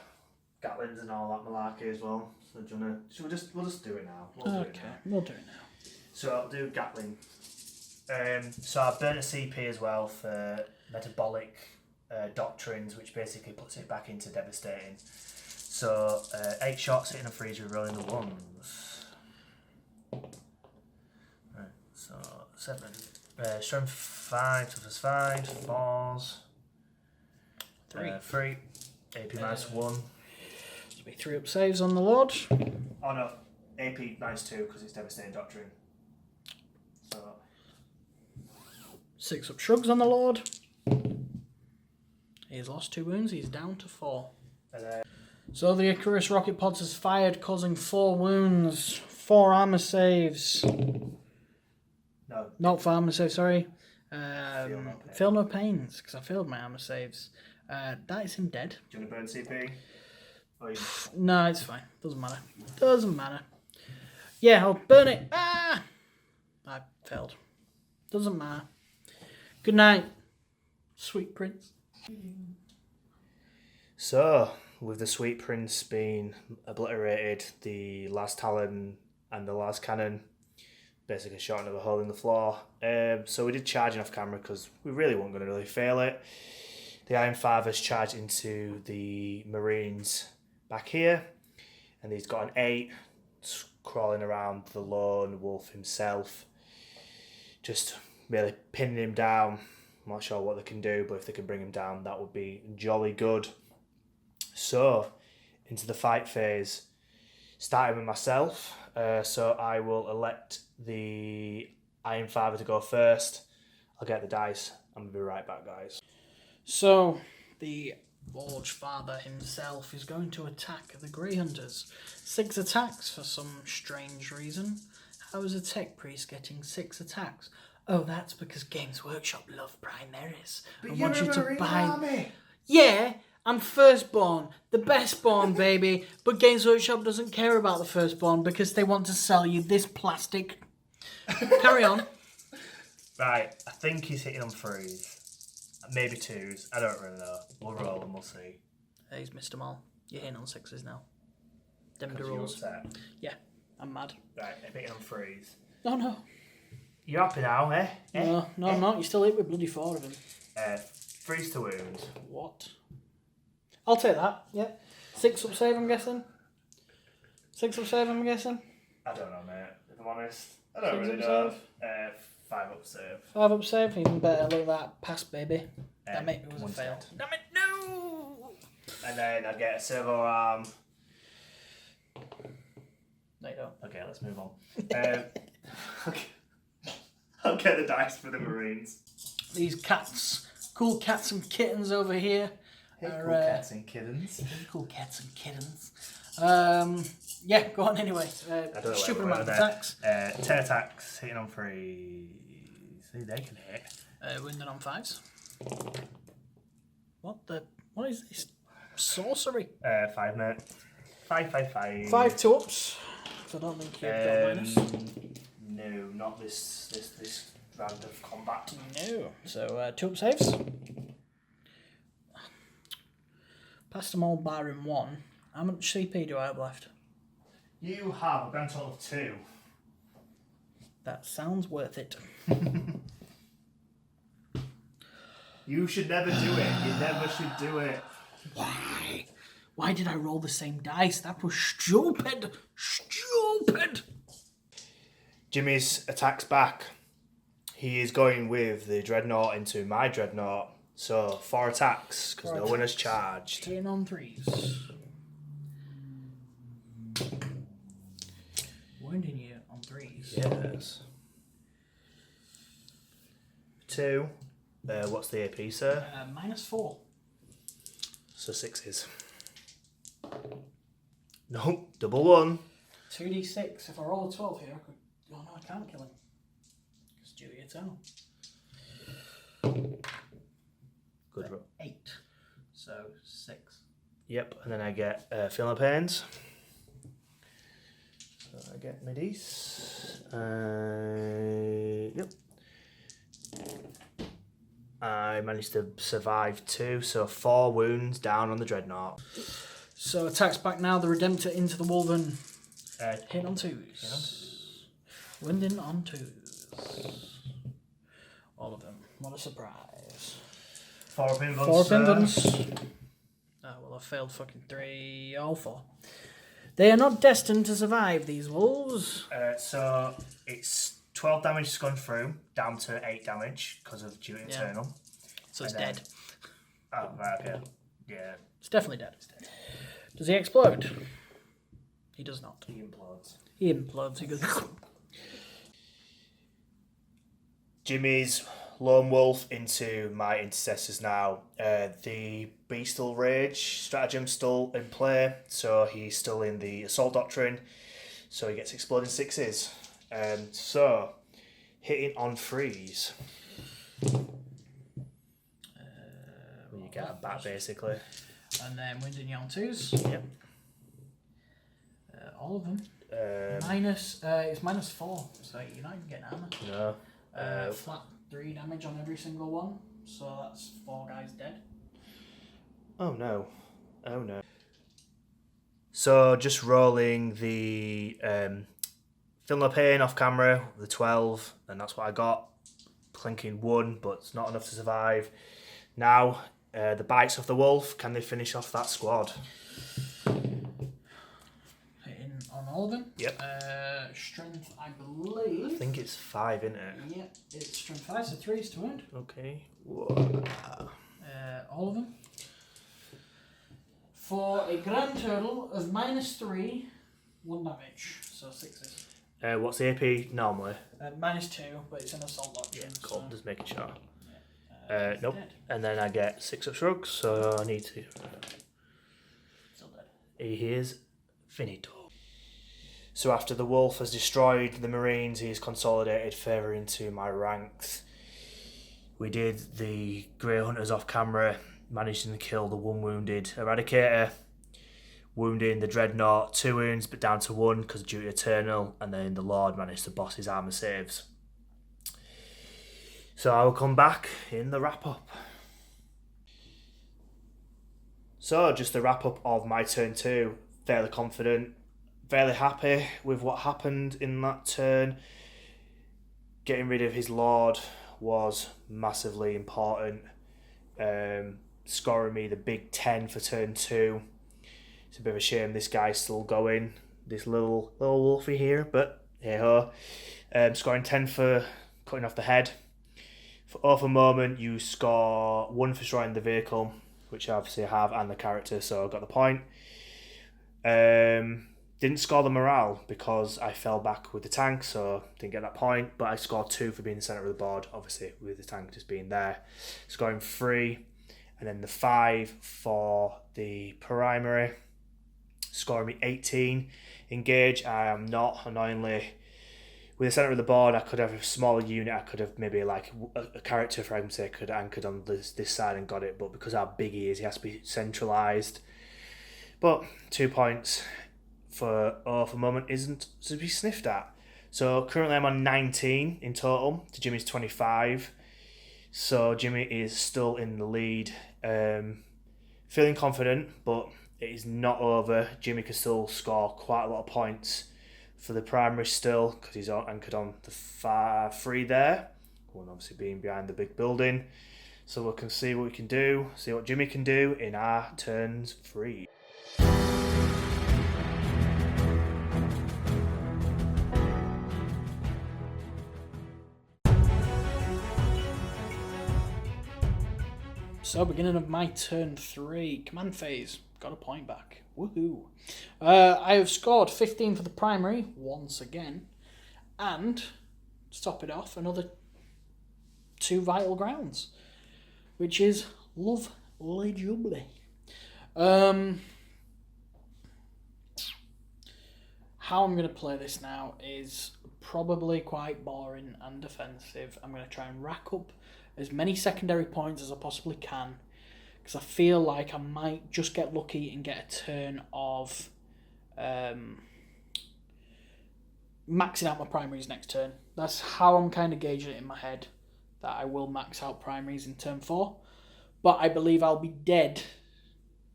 Gatlins and all that malarkey as well. So do you wanna, we'll just do it now. We'll do it now. So I'll do Gatling. So I've burnt a CP as well for metabolic doctrines, which basically puts it back into devastating. So 8 shots hitting a freeze, rolling the 1s. Right, so 7. Strength 5, toughness 5, 4s. 3. AP -1. There'll be 3-up saves on the Lord. Oh no, AP -2 because it's devastating doctrine. So 6-up shrugs on the Lord. He's lost 2 wounds, he's down to 4. So the Icarus rocket pods has fired, causing 4 wounds, 4 armor saves. No. Not for armor saves, sorry. Feel no pains, because I failed my armor saves. That is him dead. Do you want to burn CP? No, it's fine. Doesn't matter. Yeah, I'll burn it. Ah! I failed. Doesn't matter. Good night, sweet prince. So, with the Sweet Prince being obliterated, the last talon and the last cannon basically shot into a hole in the floor. So we did charging off camera because we really weren't going to really fail it. The Iron Father's charged into the Marines back here, and he's got an 8 crawling around the lone wolf himself, just really pinning him down. I'm not sure what they can do, but if they can bring him down, that would be jolly good. So, into the fight phase, starting with myself. So I will elect the Iron Father to go first. I'll get the dice. I'm going to be right back, guys. So, the Forge Father himself is going to attack the Grey Hunters. 6 attacks for some strange reason. How is a tech priest getting 6 attacks? Oh, that's because Games Workshop love Primaris. But and you're want you a to Marine buy. army. Yeah, I'm firstborn, the bestborn, baby. But Games Workshop doesn't care about the firstborn because they want to sell you this plastic. Carry on. Right, I think he's hitting on 3s. Maybe 2s. I don't really know. We'll roll and we'll see. He's missed them all. You're hitting on 6s now. Them the You're rules. upset. Yeah, I'm mad. Right, I'm hitting on 3s. Oh no. You're happy now, eh? No, I'm not. You're still hit with bloody 4 of them. 3s to wound. What? I'll take that, yeah. 6 up save, I'm guessing. 6 up save, I'm guessing. I don't know, mate. If I'm honest, I don't 6 really up know. save. 5 up save. 5 up save, even better. Look at that pass, baby. Damn it, it was a 1 fail. dead. Damn it, no! And then I get a servo arm. No, you don't. Okay, let's move on. Okay. I'll get the dice for the Marines. These cats, cool cats and kittens over here. Hey, are, cool cats and kittens. Cool cats and kittens. Yeah, go on anyway. I don't know Stupid where amount of we're attacks. 10 attacks, hitting on 3. See, they can hit. Wounded on 5s. What is this? Sorcery. 5, mate. 5. 5 2-ups. So I don't think you've got minus. No, not this round of combat. No. So 2-up saves. Passed them all barring 1. How much CP do I have left? You have a grand total of 2. That sounds worth it. You should never do it. You never should do it. Why? Why did I roll the same dice? That was stupid. Stupid. Jimmy's attacks back. He is going with the Dreadnought into my Dreadnought. So 4 attacks, because no one has charged. 10 on 3s. Wounding you on 3s. Yes. 2. What's the AP, sir? -4. So 6s. Nope, double 1. 2d6. If I roll a 12 here, I could. Oh no, I can't kill him. It's duty eternal. Good roll. 8. So 6. Yep, and then I get Feeling the Pains. So I get my dice. Yep. I managed to survive 2, so 4 wounds down on the Dreadnought. So attacks back now. The Redemptor into the Wolven. Hit on 2s. Hit on 2s. Wounding on 2s. All of them. What a surprise. 4 up invulns. 4 up invulns. Oh, well, I failed fucking 3. All 4. They are not destined to survive, these wolves. So it's 12 damage gone through, down to 8 damage because of duty eternal. So it's dead. Oh, right, okay. Yeah. It's definitely dead. Does he explode? He does not. He implodes. He implodes. He goes. Jimmy's Lone Wolf into my Intercessors now. The Bestial Rage stratagem still in play, so he's still in the Assault Doctrine, so he gets Exploding 6s. So, hitting on 3s. You get a bat, basically. And then wounding you on 2s. Yep. All of them. It's -4, so you're not even getting armor. No. Flat 3 damage on every single one, so that's 4 guys dead. Oh no. So just rolling the Feel No Pain off camera, the 12, and that's what I got. Clinking 1, but it's not enough to survive. Now, the bites of the wolf, can they finish off that squad? Hitting on all of them? Yep. Strength, I believe. I think it's 5, isn't it? Yeah, it's strength 5, so 3 is to wound. Okay. All of them. For a grand total of -3, 1 damage, so 6s. What's the AP normally? -2, but it's an assault option. Yeah, cool. So. Just making sure. Dead. Nope. And then I get 6 of shrugs, so I need to. Still dead. He is finito. So after the wolf has destroyed the Marines, he has consolidated further into my ranks. We did the Grey Hunters off camera, managing to kill the 1 wounded Eradicator. Wounding the Dreadnought 2 wounds, but down to 1 because due to Eternal, and then the Lord managed to boss his armor saves. So I will come back in the wrap up. So just the wrap up of my turn 2. Fairly confident, fairly happy with what happened in that turn. Getting rid of his Lord was massively important. Scoring me the big 10 for turn 2. It's a bit of a shame this guy's still going, this little wolfie here, but hey ho. Scoring 10 for cutting off the head. For Oath of Moment, you score 1 for destroying the vehicle, which I obviously have, and the character, so I got the point. Didn't score the morale because I fell back with the tank, so didn't get that point, but I scored 2 for being the centre of the board, obviously with the tank just being there. Scoring 3, and then the 5 for the Primary. Scoring me 18. Engage, I am not, annoyingly. With the centre of the board, I could have a smaller unit. I could have maybe like a character, for argument's sake, could have anchored on this side and got it. But because how big he is, he has to be centralised. But 2 points for Oath of Moment isn't to be sniffed at. So currently I'm on 19 in total to Jimmy's 25. So Jimmy is still in the lead. Feeling confident, but it is not over. Jimmy can still score quite a lot of points for the Primary still, because he's anchored on the 3 there. One obviously being behind the big building. So we can see what we can do, see what Jimmy can do in our turns 3. So, beginning of my turn 3, command phase. Got a point back. Woohoo. I have scored 15 for the Primary, once again. And, to top it off, another 2 vital grounds. Which is lovely jubbly. How I'm going to play this now is probably quite boring and defensive. I'm going to try and rack up as many secondary points as I possibly can, because I feel like I might just get lucky and get a turn of maxing out my primaries next turn. That's how I'm kind of gauging it in my head, that I will max out primaries in turn 4. But I believe I'll be dead,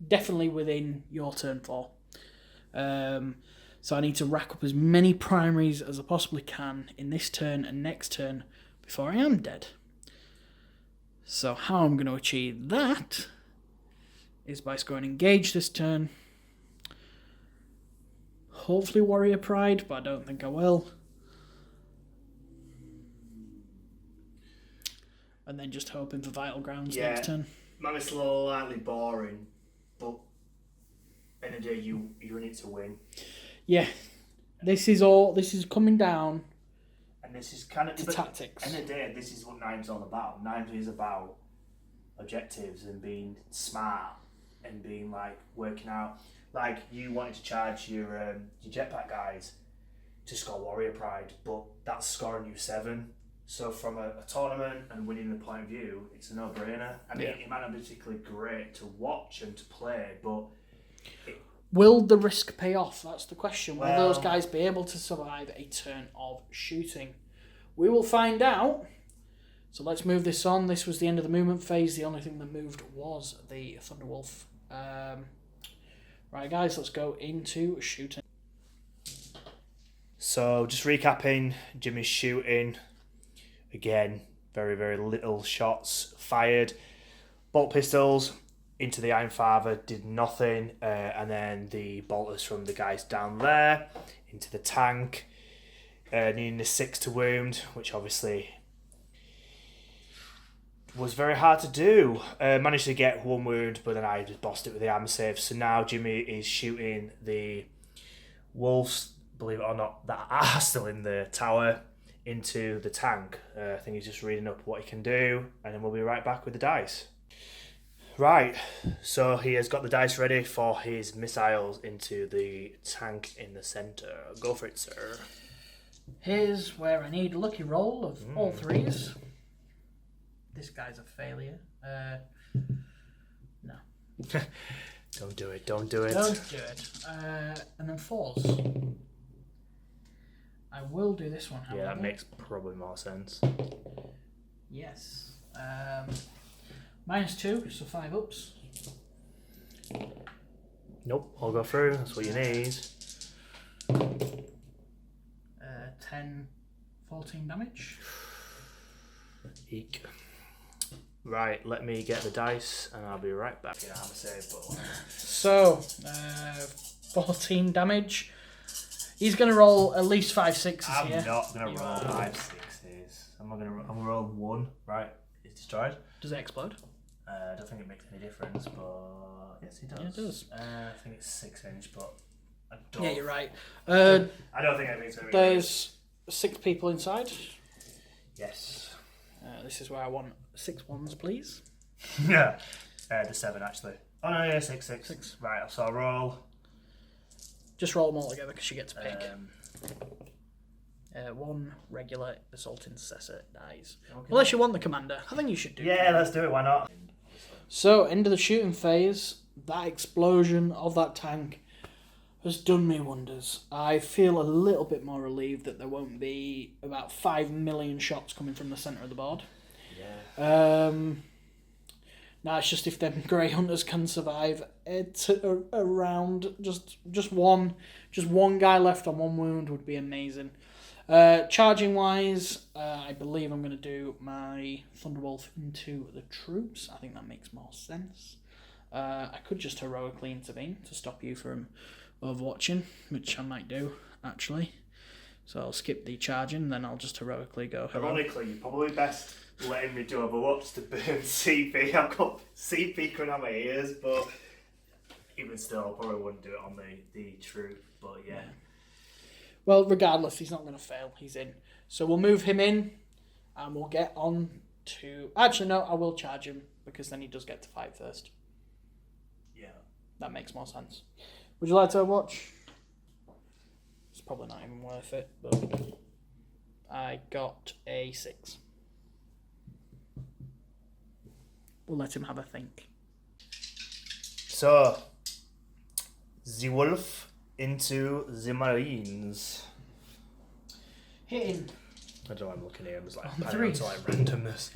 definitely within your turn 4. So I need to rack up as many primaries as I possibly can in this turn and next turn before I am dead. So how I'm going to achieve that is by scoring Engage this turn. Hopefully Warrior Pride, but I don't think I will. And then just hoping for Vital Grounds next turn. Might be slightly boring, but in a day you need to win. Yeah. This is coming down. And this is kind of to tactics. In a day, this is what Nine's all about. Nine is about objectives and being smart and being like working out. Like you wanted to charge your jetpack guys to score Warrior Pride, but that's scoring you 7. So from a tournament and winning the point of view, it's a no-brainer. I mean, it might not be particularly great to watch and to play, but Will the risk pay off? That's the question. Will Well- those guys be able to survive a turn of shooting? We will find out. So let's move this on. This was the end of the movement phase. The only thing that moved was the Thunderwolf. Right, guys, let's go into shooting. So just recapping, Jimmy's shooting. Again, very, very little shots fired. Bolt pistols into the Iron Father did nothing. And then the bolters from the guys down there into the tank. Needing a 6 to wound, which obviously was very hard to do. Managed to get 1 wound, but then I just bossed it with the armor save. So now Jimmy is shooting the wolves, believe it or not, that are still in the tower, into the tank. I think he's just reading up what he can do, and then we'll be right back with the dice. Right, so he has got the dice ready for his missiles into the tank in the centre. Go for it, sir. Here's where I need a lucky roll of all 3s. This guy's a failure. No. Don't do it, don't do it. Don't do it. And then 4s. I will do this one, however. Yeah, that makes probably more sense. Yes. -2, so 5 ups. Nope, I'll go through, that's what you need. 10, 14 damage. Eek. Right, let me get the dice and I'll be right back. Yeah, I'm a save, but... So, 14 damage. He's going to roll at least 5 6s I'm here. not going to roll 5 6s. I'm going to roll 1. Right, it's destroyed. Does it explode? I don't think it makes any difference, but yes, it does. Yeah, it does. I think it's 6-inch, but I don't. Yeah, you're right. I don't think anything's going to be. There's 6 people inside. Yes. This is where I want 6 1s, please. Yeah. The 7 actually. Oh no, yeah, 6. 6. Right, so I'll roll. Just roll them all together because you get to pick. 1 regular assault intercessor dies. Okay. Unless you want the commander. I think you should do Yeah, let's do it. Why not? So, end of the shooting phase. That explosion of that tank has done me wonders. I feel a little bit more relieved that there won't be about 5 million shots coming from the centre of the board. Yeah. Now it's just if them Grey Hunters can survive around just one guy left on 1 wound would be amazing. Charging wise, I believe I'm going to do my Thunderwolf into the troops. I think that makes more sense. I could just heroically intervene to stop you from overwatching, which I might do actually. So I'll skip the charging, then I'll just heroically go. Ironically, you're probably best letting me do Overwatch to burn CP. I've got CP coming out my ears, but even still, I probably wouldn't do it on the troop. But yeah. Well, regardless, he's not going to fail. He's in. So we'll move him in, and we'll get on to... Actually, no, I will charge him, because then he does get to fight first. Yeah. That makes more sense. Would you like to watch? It's probably not even worth it, but... I got a 6. We'll let him have a think. So, the wolf into the marines. Hitting. I don't know why I'm looking here. I'm just like, On I don't know, threes. it's like randomness.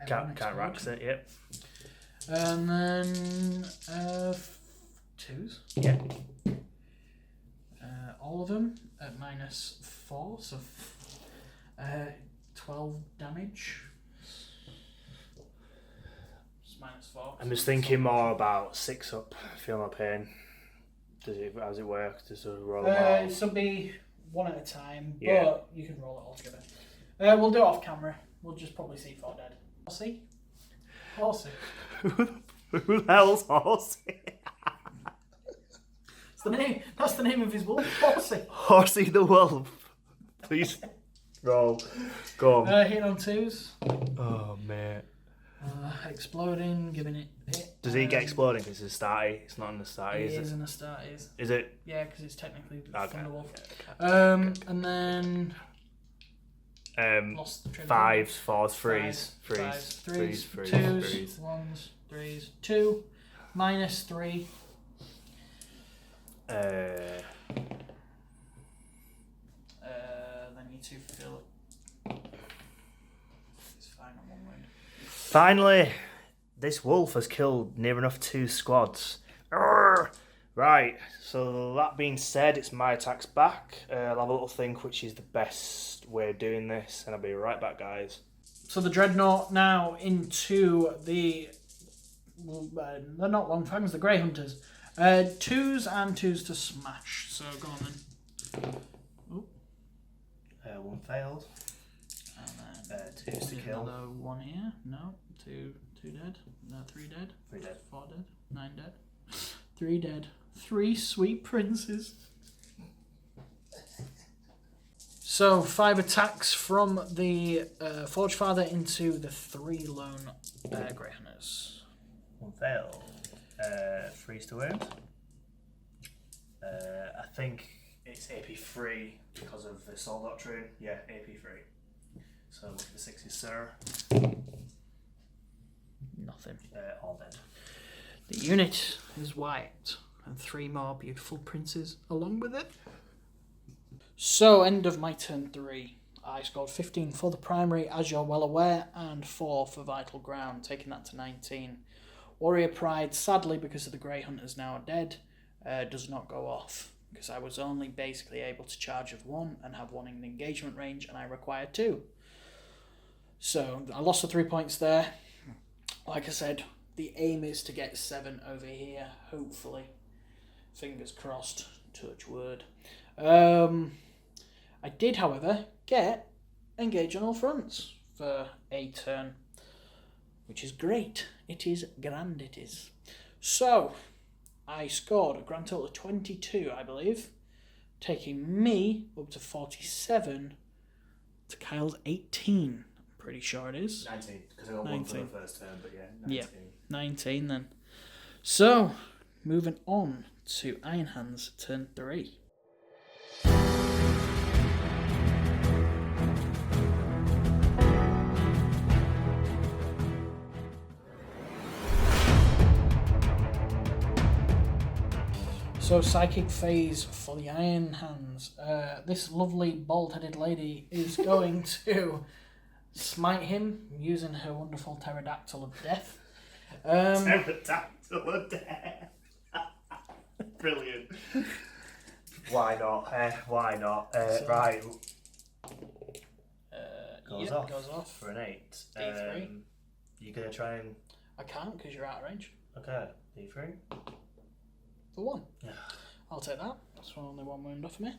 Can't rack rax it, yep. And then 2s. Yeah. All of them at -4, so 12 damage. It's -4. I'm just thinking more about 6 up. Feel my pain. How does it work? Does it roll them all? This will be 1 at a time, Yeah. but you can roll it all together. We'll do it off camera. We'll just probably see 4 dead. Horsey? Horsey. Who the hell's Horsey? That's the name of his wolf. Horsey. Horsey the wolf. Please roll. Go on. Hit on 2s. Oh, mate. Exploding, giving it hit. Does he get exploding because it's a starty? It's not an Astartes, It is is it? an Astartes. Is it? Yeah, because it's technically Okay. Thunderwolf. Okay. And then lost the train of 5s, thought. 4s, 3s, Fives, 3s, 3s, 3s, 2s, 3s. 1s, 3s, 2. -3. Then you two fill. It's fine on 1 wound. Finally, this wolf has killed near enough 2 squads. Arrgh! Right, so that being said, it's my attacks back. I'll have a little think which is the best way of doing this, and I'll be right back, guys. So the Dreadnought now into the... they're not long fangs, the Grey Hunters. 2s and 2s to smash. So go on then. Ooh. 1 failed. And then 2s to kill. Another 1 here. No. 2 dead. No, 3 dead. 3 dead. 4 dead. 9 dead. 3 dead. 3 sweet princes. So 5 attacks from the Forge Father into the 3 lone Grey Hunters. 1 failed. 3s to wound. I think it's AP3 because of the Soul Doctrine. Yeah, AP3. So look at the 6s, sir. Nothing. All dead. The unit is wiped, and 3 more beautiful princes along with it. So, end of my turn 3. I scored 15 for the primary, as you're well aware, and 4 for Vital Ground, taking that to 19. Warrior Pride, sadly, because of the Grey Hunters now dead, does not go off, because I was only basically able to charge of 1 and have 1 in the engagement range, and I required 2. So, I lost the 3 points there. Like I said, the aim is to get 7 over here, hopefully. Fingers crossed, touch wood. I did, however, get Engage on All Fronts for a turn, which is great. It is grand, it is. So, I scored a grand total of 22, I believe, taking me up to 47 to Kyle's 18. Pretty sure it is. 19, because I got 1 for the first turn, but yeah, 19. Yeah, 19 then. So, moving on to Iron Hands, turn 3. So, Psychic Phase for the Iron Hands. This lovely bald-headed lady is going to smite him using her wonderful Pterodactyl of Death. Pterodactyl of Death. Brilliant. Why not? Why not? Right. Goes off for an 8. D3. You gonna try and... I can't because you're out of range. Okay, D3. For 1. Yeah. I'll take that. That's only 1 wound off me.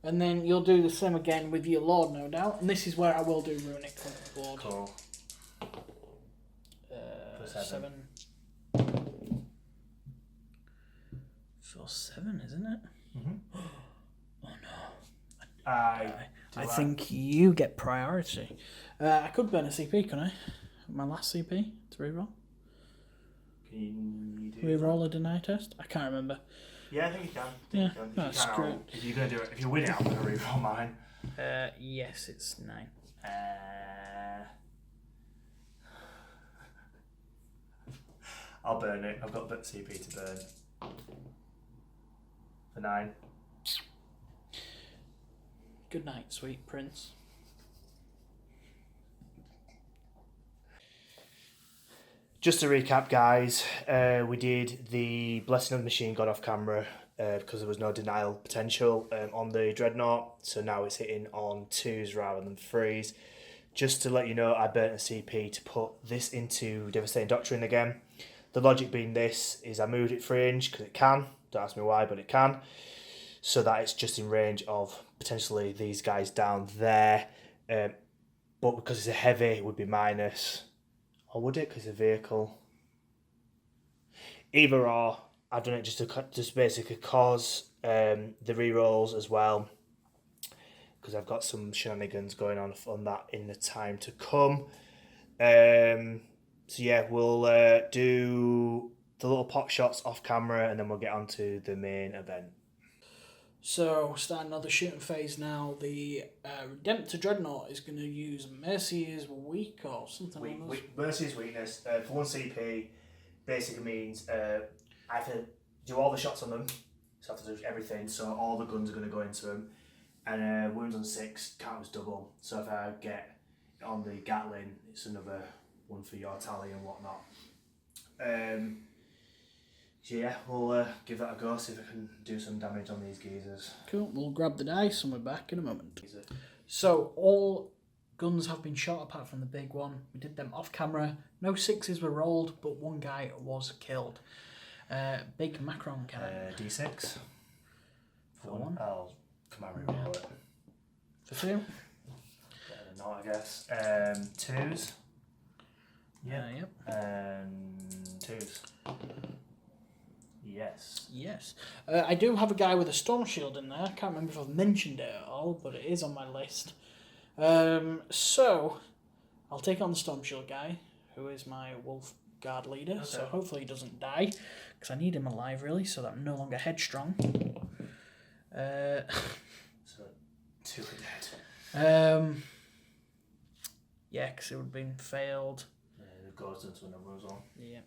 And then you'll do the same again with your Lord, no doubt. And this is where I will do Runic Lord. Cool. 7. For 7, isn't it? Mm-hmm. Oh no. I think you get priority. I could burn a CP, couldn't I? My last CP to reroll. Can you do Reroll a deny test? I can't remember. Yeah, I think you can. Yeah, If you can, if you're gonna do it, if you win it, I'm gonna reroll mine. Yes, it's 9. I'll burn it. I've got CP to burn. For 9. Good night, sweet prince. Just to recap, guys, we did the Blessing of the Machine God off camera because there was no denial potential on the Dreadnought, so now it's hitting on 2s rather than 3s. Just to let you know, I burnt a CP to put this into Devastating Doctrine again. The logic being this is I moved it 3 inch because it can, don't ask me why, but it can, so that it's just in range of potentially these guys down there, but because it's a heavy, it would be minus. Or would it? Because it's a vehicle. Either or. I've done it just basically cause the rerolls as well. Because I've got some shenanigans going on that in the time to come. So yeah, we'll do the little pot shots off camera and then we'll get on to the main event. So, starting another shooting phase now. The Redemptor Dreadnought is going to use Mercy is weak or something like that. Mercy's weakness. For 1 CP, basically means I have to do all the shots on them, so I have to do everything, so all the guns are going to go into them, and wounds on 6 counts double, so if I get on the Gatling, it's another one for your tally and whatnot. So yeah, we'll give that a go, see if I can do some damage on these geezers. Cool, we'll grab the dice and we're back in a moment. So all guns have been shot apart from the big one. We did them off camera. No 6s were rolled, but one guy was killed. Big Macron cannon. D6. For one. I'll come and reroll it. For 2. Better than not, I guess. 2s. Yep. And 2s. Yes. Yes. I do have a guy with a storm shield in there. I can't remember if I've mentioned it at all, but it is on my list. So I'll take on the storm shield guy, who is my wolf guard leader. Okay. So hopefully he doesn't die, because I need him alive really, so that I'm no longer headstrong. So 2 are dead. Yeah, because it would have been failed. Yeah, it goes into another as well. Yeah.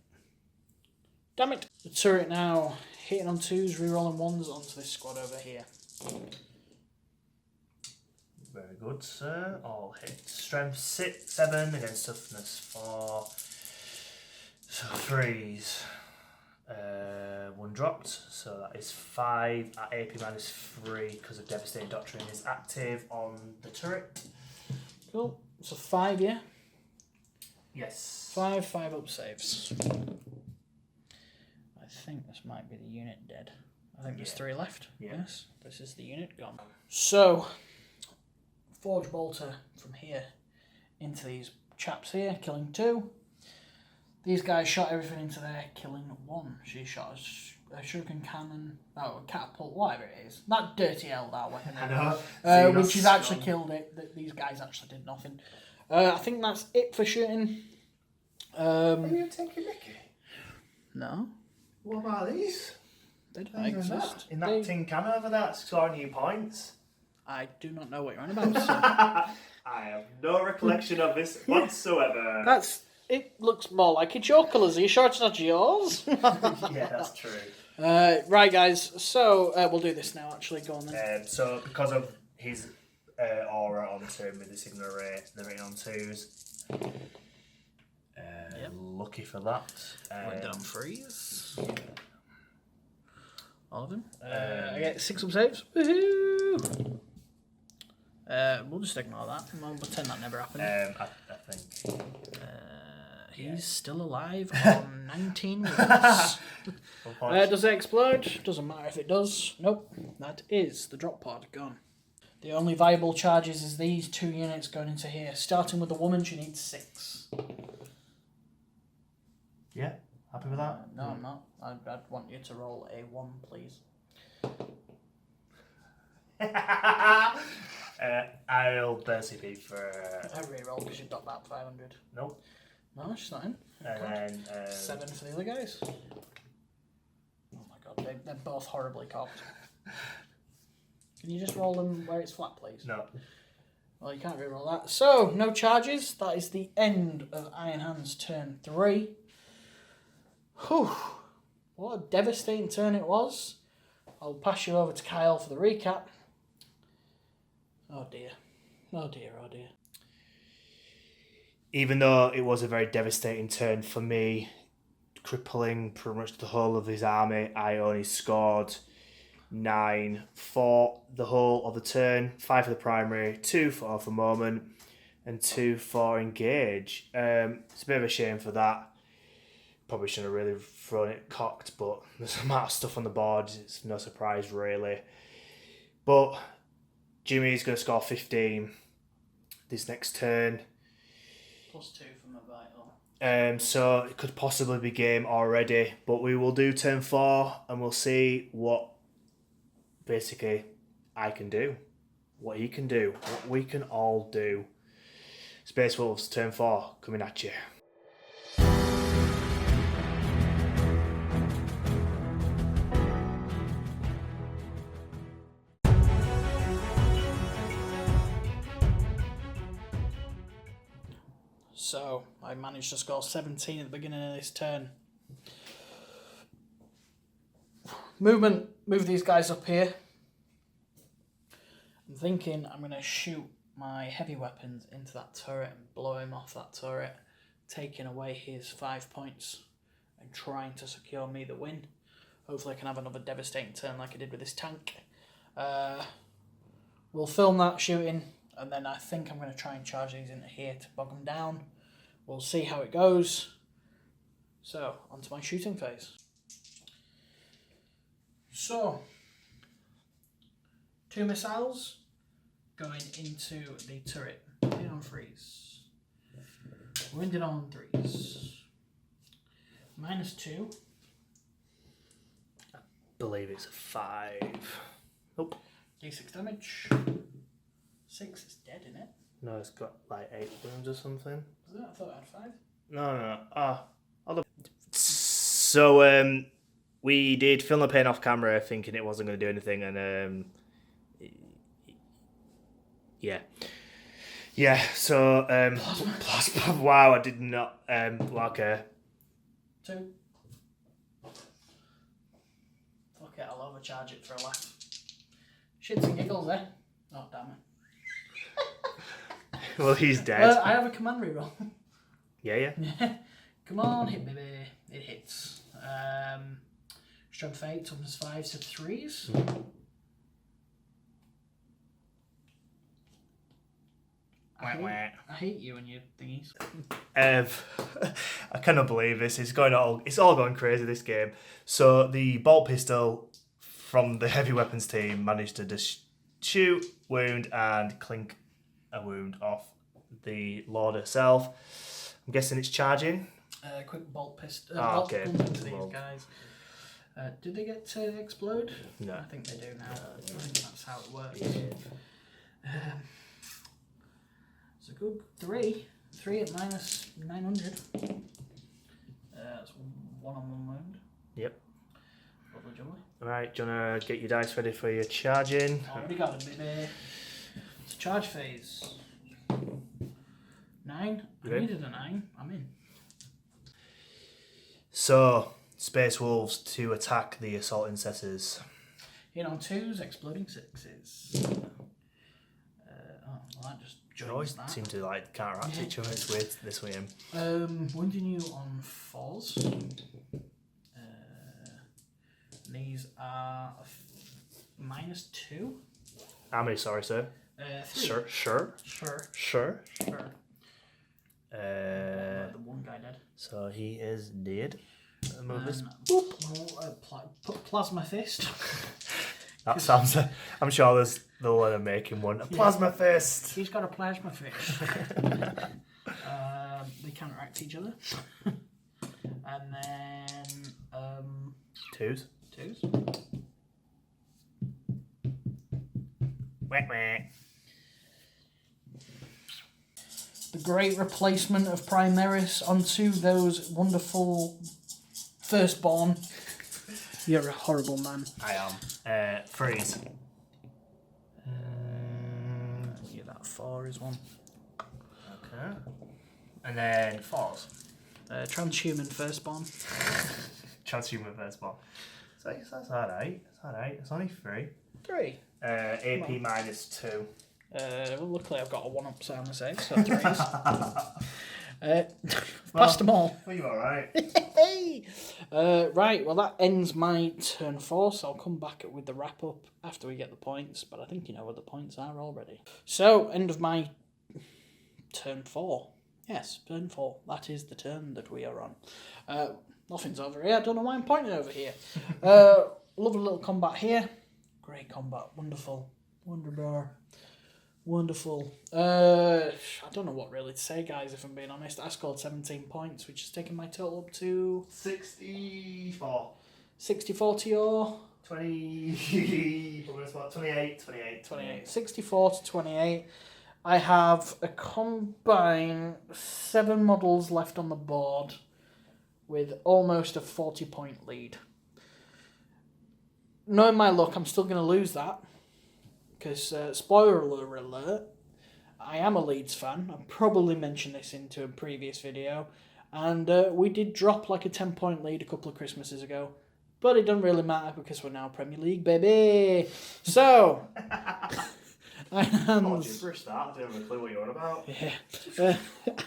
Damn it! The turret now hitting on 2s, rerolling 1s onto this squad over here. Very good, sir. All hits. Strength 7 against toughness 4. So 3s. 1 dropped, so that is 5 at AP -3 because of Devastating Doctrine is active on the turret. Cool. So 5, yeah? Yes. 5 up saves. I think this might be the unit dead. I think there's 3 left. Yeah. Yes, this is the unit gone. So, Forge Bolter from here into these chaps here, killing 2. These guys shot everything into there, killing 1. She shot a shuriken cannon, a catapult, whatever it is. That dirty hell, that weapon. I know. Which has actually killed it. These guys actually did nothing. I think that's it for shooting. Are you taking Mickey? No. What about these? They don't exist. In that tin can over there, that's scoring you points. I do not know what you're on about. So. I have no recollection of this whatsoever. It looks more like it's your colours. Are you sure it's not yours? Yeah, that's true. Right, guys. So we'll do this now. Actually, go on then. So because of his aura onto him with the signal rate, they're written on 2s. Yep. Lucky for that. Went down 3s. All of them. I get 6 up saves. Woohoo! We'll just ignore that. We'll pretend that never happened. I think. He's still alive on 19 wounds. Does it explode? Doesn't matter if it does. Nope. That is the drop pod gone. The only viable charges is these 2 units going into here. Starting with the woman, she needs 6. Yeah, happy with that? No, I'm not. I'd want you to roll a 1, please. I'll basically for... I re-roll because you've got that 500. Nope. No, she's not in. And then... 7 for the other guys. Oh my god, they're both horribly cocked. Can you just roll them where it's flat, please? No. Well, you can't re-roll that. So, no charges. That is the end of Iron Hand's turn 3. Whew. What a devastating turn it was. I'll pass you over to Kyle for the recap. Oh dear. Oh dear, oh dear. Even though it was a very devastating turn for me, crippling pretty much the whole of his army, I only scored 9 for the whole of the turn, 5 for the primary, 2 for Off a Moment, and 2 for Engage. It's a bit of a shame for that. Probably shouldn't have really thrown it cocked, but there's a amount of stuff on the board. It's no surprise, really. But Jimmy's going to score 15 this next turn. +2 from a vital. So it could possibly be game already, but we will do turn 4 and we'll see what basically I can do, what he can do, what we can all do. Space Wolves, turn 4, coming at you. So, I managed to score 17 at the beginning of this turn. Movement, move these guys up here. I'm thinking I'm going to shoot my heavy weapons into that turret and blow him off that turret, taking away his 5 points and trying to secure me the win. Hopefully I can have another devastating turn like I did with this tank. We'll film that shooting, and then I think I'm going to try and charge these into here to bog them down. We'll see how it goes. So, onto my shooting phase. So, 2 missiles going into the turret. Hit on 3s. Wounded on 3s. -2. I believe it's a 5. Nope. D6 damage. 6 is dead, isn't it? No, it's got like 8 wounds or something. Is it? I thought it had 5. No. So, we did film the pain off camera thinking it wasn't going to do anything, and yeah, so plasma. Wow, I did not like a 2. Fuck it, I'll overcharge it for a laugh. Shits and giggles, eh? Oh, damn it. Well, he's dead. I have a command reroll. Yeah. Come on, hit me, baby. It hits. Strength 8, toughness 5, so 3s. I hate you and your thingies. I cannot believe this. It's all going crazy, this game. So the bolt pistol from the heavy weapons team managed to just shoot, wound, and clink a wound off the Lord herself. I'm guessing it's charging. Quick bolt pistol. Okay. Into these guys. Did they get to explode? No. I think they do now. I think that's how it works. Yeah. It's a good 3. 3 at -900. That's 1 on 1 wound. Yep. Lovely jubbly. Right, do you want to get your dice ready for your charging? Already got it, baby. It's a charge phase. 9. I needed a 9. I'm in. So, Space Wolves to attack the Assault Intercessors. Hit on 2s, exploding 6s. That just They always that. seem to like counteract each other. It's weird this way. Wounding you on 4s. These are -2. How many? Sorry, sir. 3. Sure. The one guy dead. So he is dead. Plasma fist. That sounds. I'm sure they'll end up making one. A plasma fist. He's got a plasma fist. They counteract each other. And then 2s. 2s. Wah. The great replacement of Primaris onto those wonderful firstborn. You're a horrible man. I am. Freeze. Yeah, that 4 is one. Okay. And then 4s. Transhuman firstborn. Transhuman firstborn. So that's alright. It's only 3. 3. AP -2. Well, luckily I've got a 1-up sound to save, so 3s. Passed them all. Well, you're alright. Right, well that ends my turn 4, so I'll come back with the wrap up after we get the points, but I think you know what the points are already. So, end of my turn 4. Yes, turn 4. That is the turn that we are on. Nothing's over here. I don't know why I'm pointing over here. Lovely little combat here. Great combat. Wonderful. Wonderbar. Wonderful. I don't know what really to say, guys, if I'm being honest. I scored 17 points, which has taken my total up to 64. 64 to your 20. What was that? 28. 64 to 28. I have a combined 7 models left on the board with almost a 40-point lead. Knowing my luck, I'm still going to lose that. Because, spoiler alert, I am a Leeds fan. I probably mentioned this into a previous video. And we did drop like a 10-point lead a couple of Christmases ago. But it doesn't really matter because we're now Premier League, baby. So, Iron Hands. For a start, I don't have a clue what you're on about. Yeah.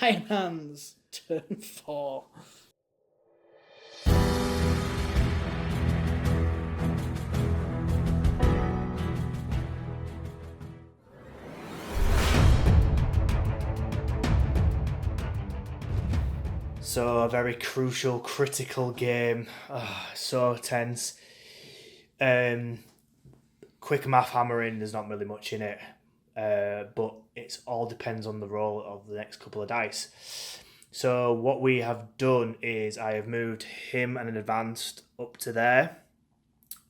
Iron Hands, turn 4. So a very crucial, critical game. So tense. Quick math hammering, there's not really much in it. But it all depends on the roll of the next couple of dice. So what we have done is I have moved him and an advanced up to there.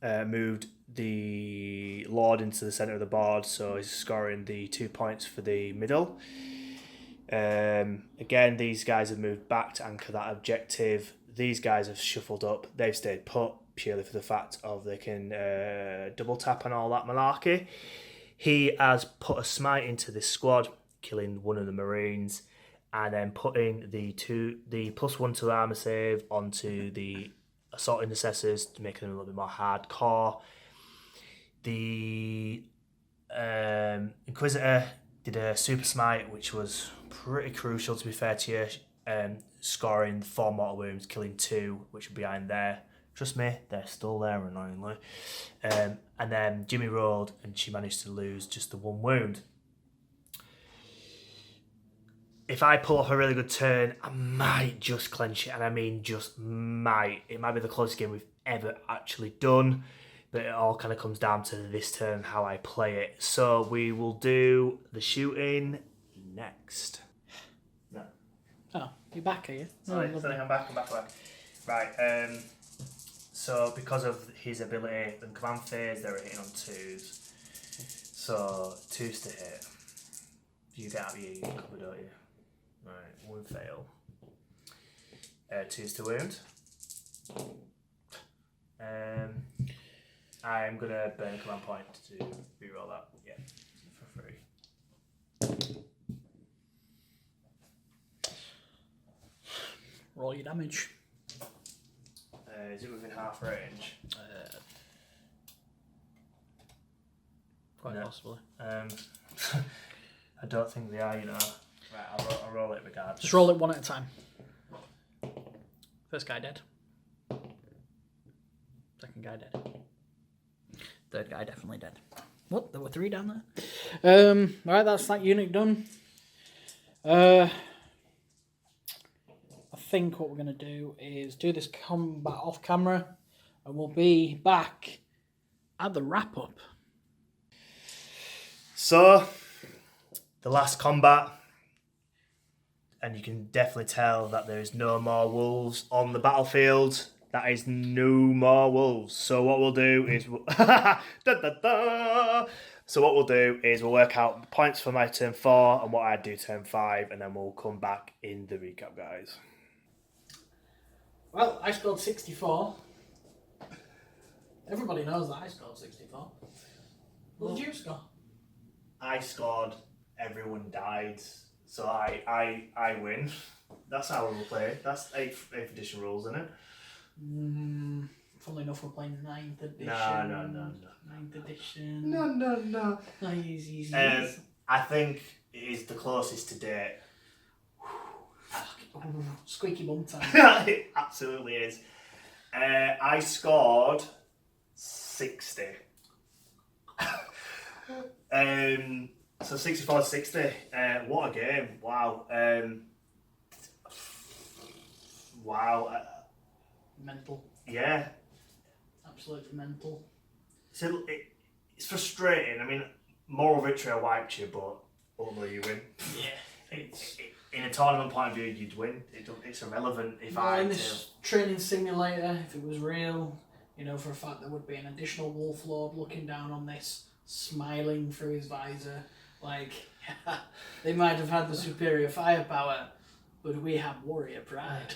Moved the Lord into the centre of the board, so he's scoring the 2 points for the middle. Again, these guys have moved back to anchor that objective. These guys have shuffled up. They've stayed put purely for the fact of they can double tap and all that malarkey. He has put a smite into this squad, killing one of the Marines, and then putting the +1 to armor save onto the assault intercessors to make them a little bit more hardcore. The Inquisitor did a super smite, which was pretty crucial, to be fair to you, scoring 4 mortal wounds, killing 2, which are behind there. Trust me, they're still there, annoyingly. And then Jimmy rolled, and she managed to lose just the 1 wound. If I pull off a really good turn, I might just clench it, and I mean just might. It might be the closest game we've ever actually done, but it all kind of comes down to this turn, how I play it. So we will do the shooting next. No. Oh, you're back, are you? Sorry, I'm back. Right, so because of his ability and command phase, they're hitting on 2s. So 2s to hit. You get out of your cover, don't you? Right, 1 fail. 2s to wound. I'm going to burn a command point to reroll that. Yeah, for free. Roll your damage. Is it within half range? Quite possibly. I don't think they are, you know. Right, I'll roll it regardless. Just roll it one at a time. First guy dead. Second guy dead. Third guy definitely dead. What? There were 3 down there? Alright, that's that unit done. I think what we're going to do is do this combat off camera, and we'll be back at the wrap up. So, the last combat, and you can definitely tell that there is no more wolves on the battlefield. That is no more wolves. So what we'll do is So what we'll do is we'll work out points for my turn 4 and what I do turn 5, and then we'll come back in the recap, guys. Well, I scored 64. Everybody knows that I scored 64. What did you score? I scored, everyone died, so I win. That's how we'll play. That's 8th edition rules, isn't it? Funnily enough, we're playing 9th edition. No. 9th edition. No. Easy. I think it is the closest to date. Squeaky bum time. It absolutely is. I scored 60. So 64-60. What a game! Wow. Wow. Mental. Yeah. Absolutely mental. So it's frustrating. I mean, moral victory, I wiped you, but ultimately you win. Yeah. In a tournament point of view, you'd win. It's irrelevant if I. In this training simulator, if it was real, you know for a fact there would be an additional Wolf Lord looking down on this, smiling through his visor, like they might have had the superior firepower, but we have warrior pride.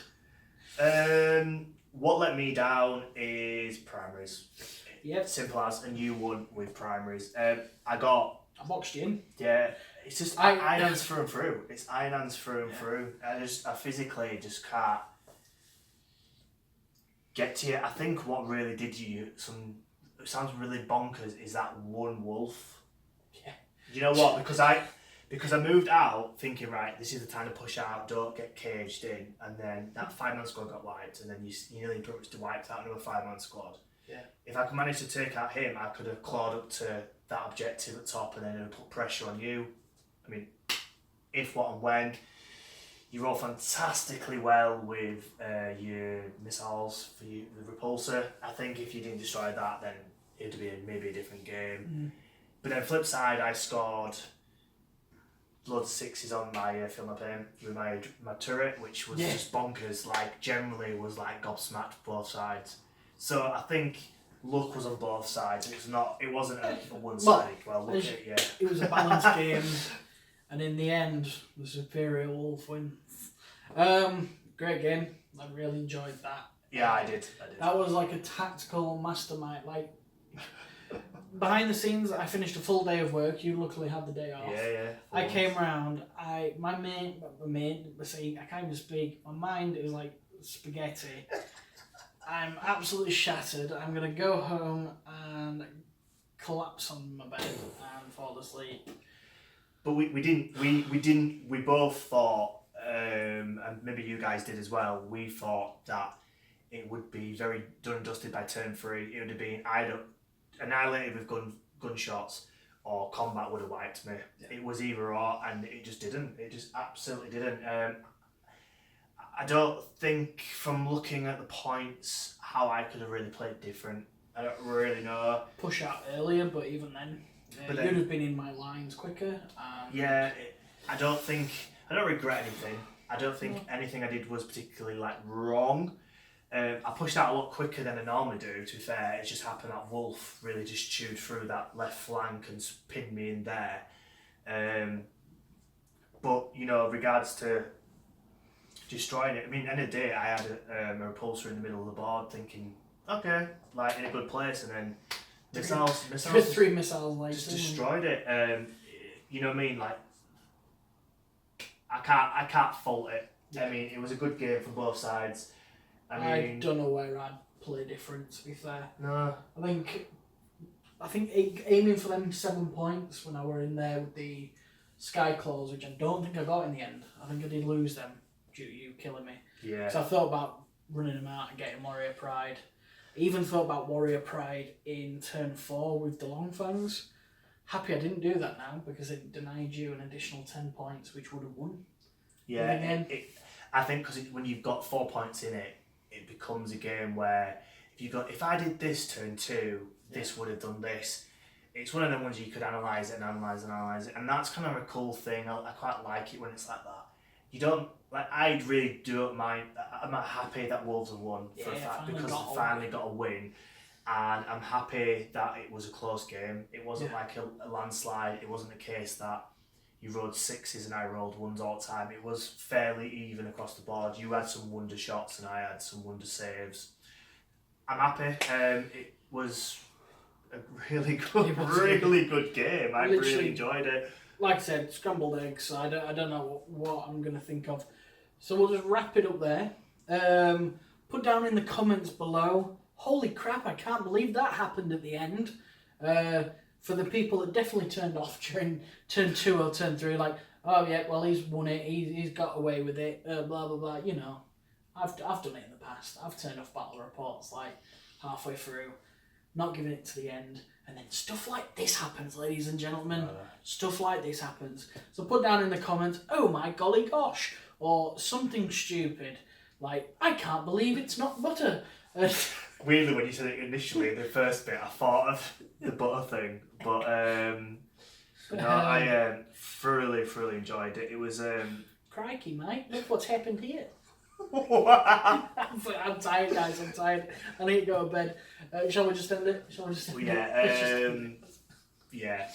What let me down is Primaris. Yep. Simple as, and you won with Primaris. I boxed you in. Yeah, it's just iron hands through and through. It's iron hands through and through. I physically just can't. get to you. I think what really did you it sounds really bonkers, is that one wolf. Yeah. You know what? Because I moved out thinking, right, this is the time to push out, don't get caged in, and then that 5-man squad got wiped, and then you nearly pretty much wiped out another 5-man squad. Yeah. If I could manage to take out him, I could have clawed up to that objective at top, and then it would put pressure on you. I mean, if, what, and when. You roll fantastically well with your missiles for the repulsor. I think if you didn't destroy that, then it would be maybe a different game. But then flip side, I scored loads of 6s on my fill my pain with my turret, which was just bonkers. Like, generally was like gobsmacked both sides. So I think luck was on both sides. It wasn't a one-sided. Well, look at it. It was a balanced game. And in the end, the superior wolf wins. Great game. I really enjoyed that. Yeah, I did. That was like a tactical mastermind. Like, behind the scenes, I finished a full day of work. You luckily had the day off. Yeah. I came round. My mate, I can't even speak. My mind is like spaghetti. I'm absolutely shattered. I'm gonna go home and collapse on my bed and fall asleep. But we both thought, and maybe you guys did as well, we thought that it would be very done and dusted by turn 3. It would have been either annihilated with gunshots, or combat would have wiped me. Yeah. It was either or, and it just didn't. It just absolutely didn't. I don't think, from looking at the points, how I could have really played different. I don't really know. Push out earlier, but even then, you'd have been in my lines quicker. I don't regret anything. I don't think anything I did was particularly wrong. I pushed out a lot quicker than I normally do, to be fair. It just happened that Wolf really just chewed through that left flank and pinned me in there. But, regards to destroying it, I mean, end of the day, I had a repulsor in the middle of the board thinking, okay, in a good place, and then missiles 3 missiles later. Just destroyed it. You know what I mean? I can't fault it. Yeah. I mean, it was a good game for both sides. I don't know where I'd play different, to be fair. No. I think aiming for them 7 points when I were in there with the Sky Claws, which I don't think I got in the end. I think I did lose them due to you killing me. Yeah. So I thought about running them out and getting Warrior Pride. I even thought about Warrior Pride in turn 4 with the Longfangs. Happy I didn't do that now, because it denied you an additional 10 points, which would have won. Yeah, I think because when you've got 4 points in it, it becomes a game where if I did this turn 2, this would have done this. It's one of them ones you could analyse it, and that's kind of a cool thing. I quite like it when it's like that. You don't, I really don't mind. I'm happy that Wolves have won for a fact, because they finally got a win. And I'm happy that it was a close game. It wasn't like a landslide. It wasn't a case that you rolled 6s and I rolled 1s all the time. It was fairly even across the board. You had some wonder shots and I had some wonder saves. I'm happy. It was a really good game. I really enjoyed it. Like I said, scrambled eggs. I don't know what I'm going to think of. So we'll just wrap it up there. Put down in the comments below. Holy crap, I can't believe that happened at the end. For the people that definitely turned off during turn 2 or turn 3, oh yeah, well he's won it, he's got away with it, blah blah blah, I've done it in the past. I've turned off battle reports halfway through, not giving it to the end, and then stuff like this happens, ladies and gentlemen. Stuff like this happens. So put down in the comments, oh my golly gosh, or something stupid, I can't believe it's not butter. Weirdly, when you said it initially, the first bit, I thought of the butter thing, but I thoroughly enjoyed it. It was crikey, mate! Look what's happened here. I'm tired, guys. I'm tired. I need to go to bed. Shall we just end it? Yeah.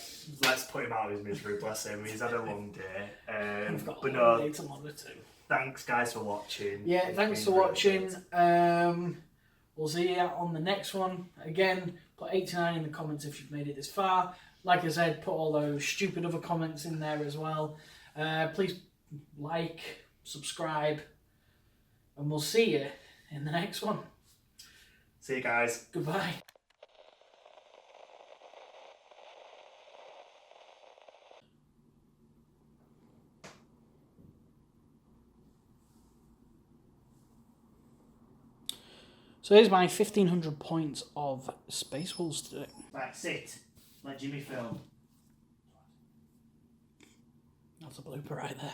Let's put him out of his misery. Bless him. He's had a long day. I've got a long day tomorrow too. Thanks, guys, for watching. Yeah, thanks for watching. We'll see you on the next one. Again, put 89 in the comments if you've made it this far. Like I said, put all those stupid other comments in there as well. Please subscribe, and we'll see you in the next one. See you guys. Goodbye. So here's my 1500 points of Space Wolves today. Right, sit. Let Jimmy film. That's a blooper right there.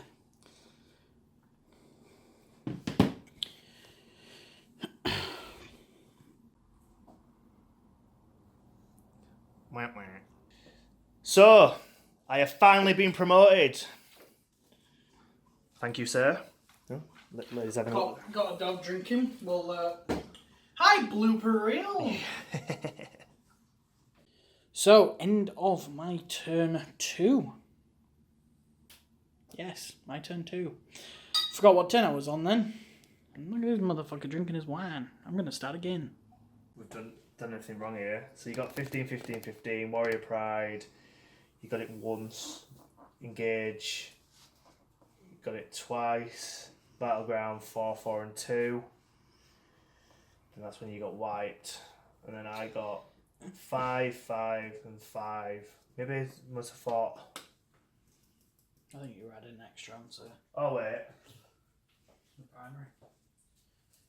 So, I have finally been promoted. Thank you, sir. Oh, ladies having a look. Got a dog drinking. Well, hi, blooper reel. So, end of my turn 2. Yes, my turn 2. Forgot what turn I was on then. Look at this motherfucker drinking his wine. I'm going to start again. We've done everything wrong here. So you got 15, 15, 15, Warrior Pride. You got it once. Engage. You got it twice. Battleground 4, 4 and 2. And that's when you got wiped. And then I got 5, 5 and 5. Maybe I must have thought. I think you were adding an extra answer. Oh wait. The primary.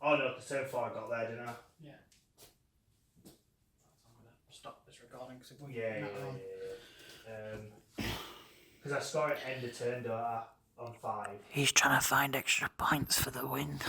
Oh no, the turn 4 I got there, didn't I? Yeah. I'm going to stop this recording because if we Yeah. Because I score at end of turn, don't I? On 5. He's trying to find extra points for the win.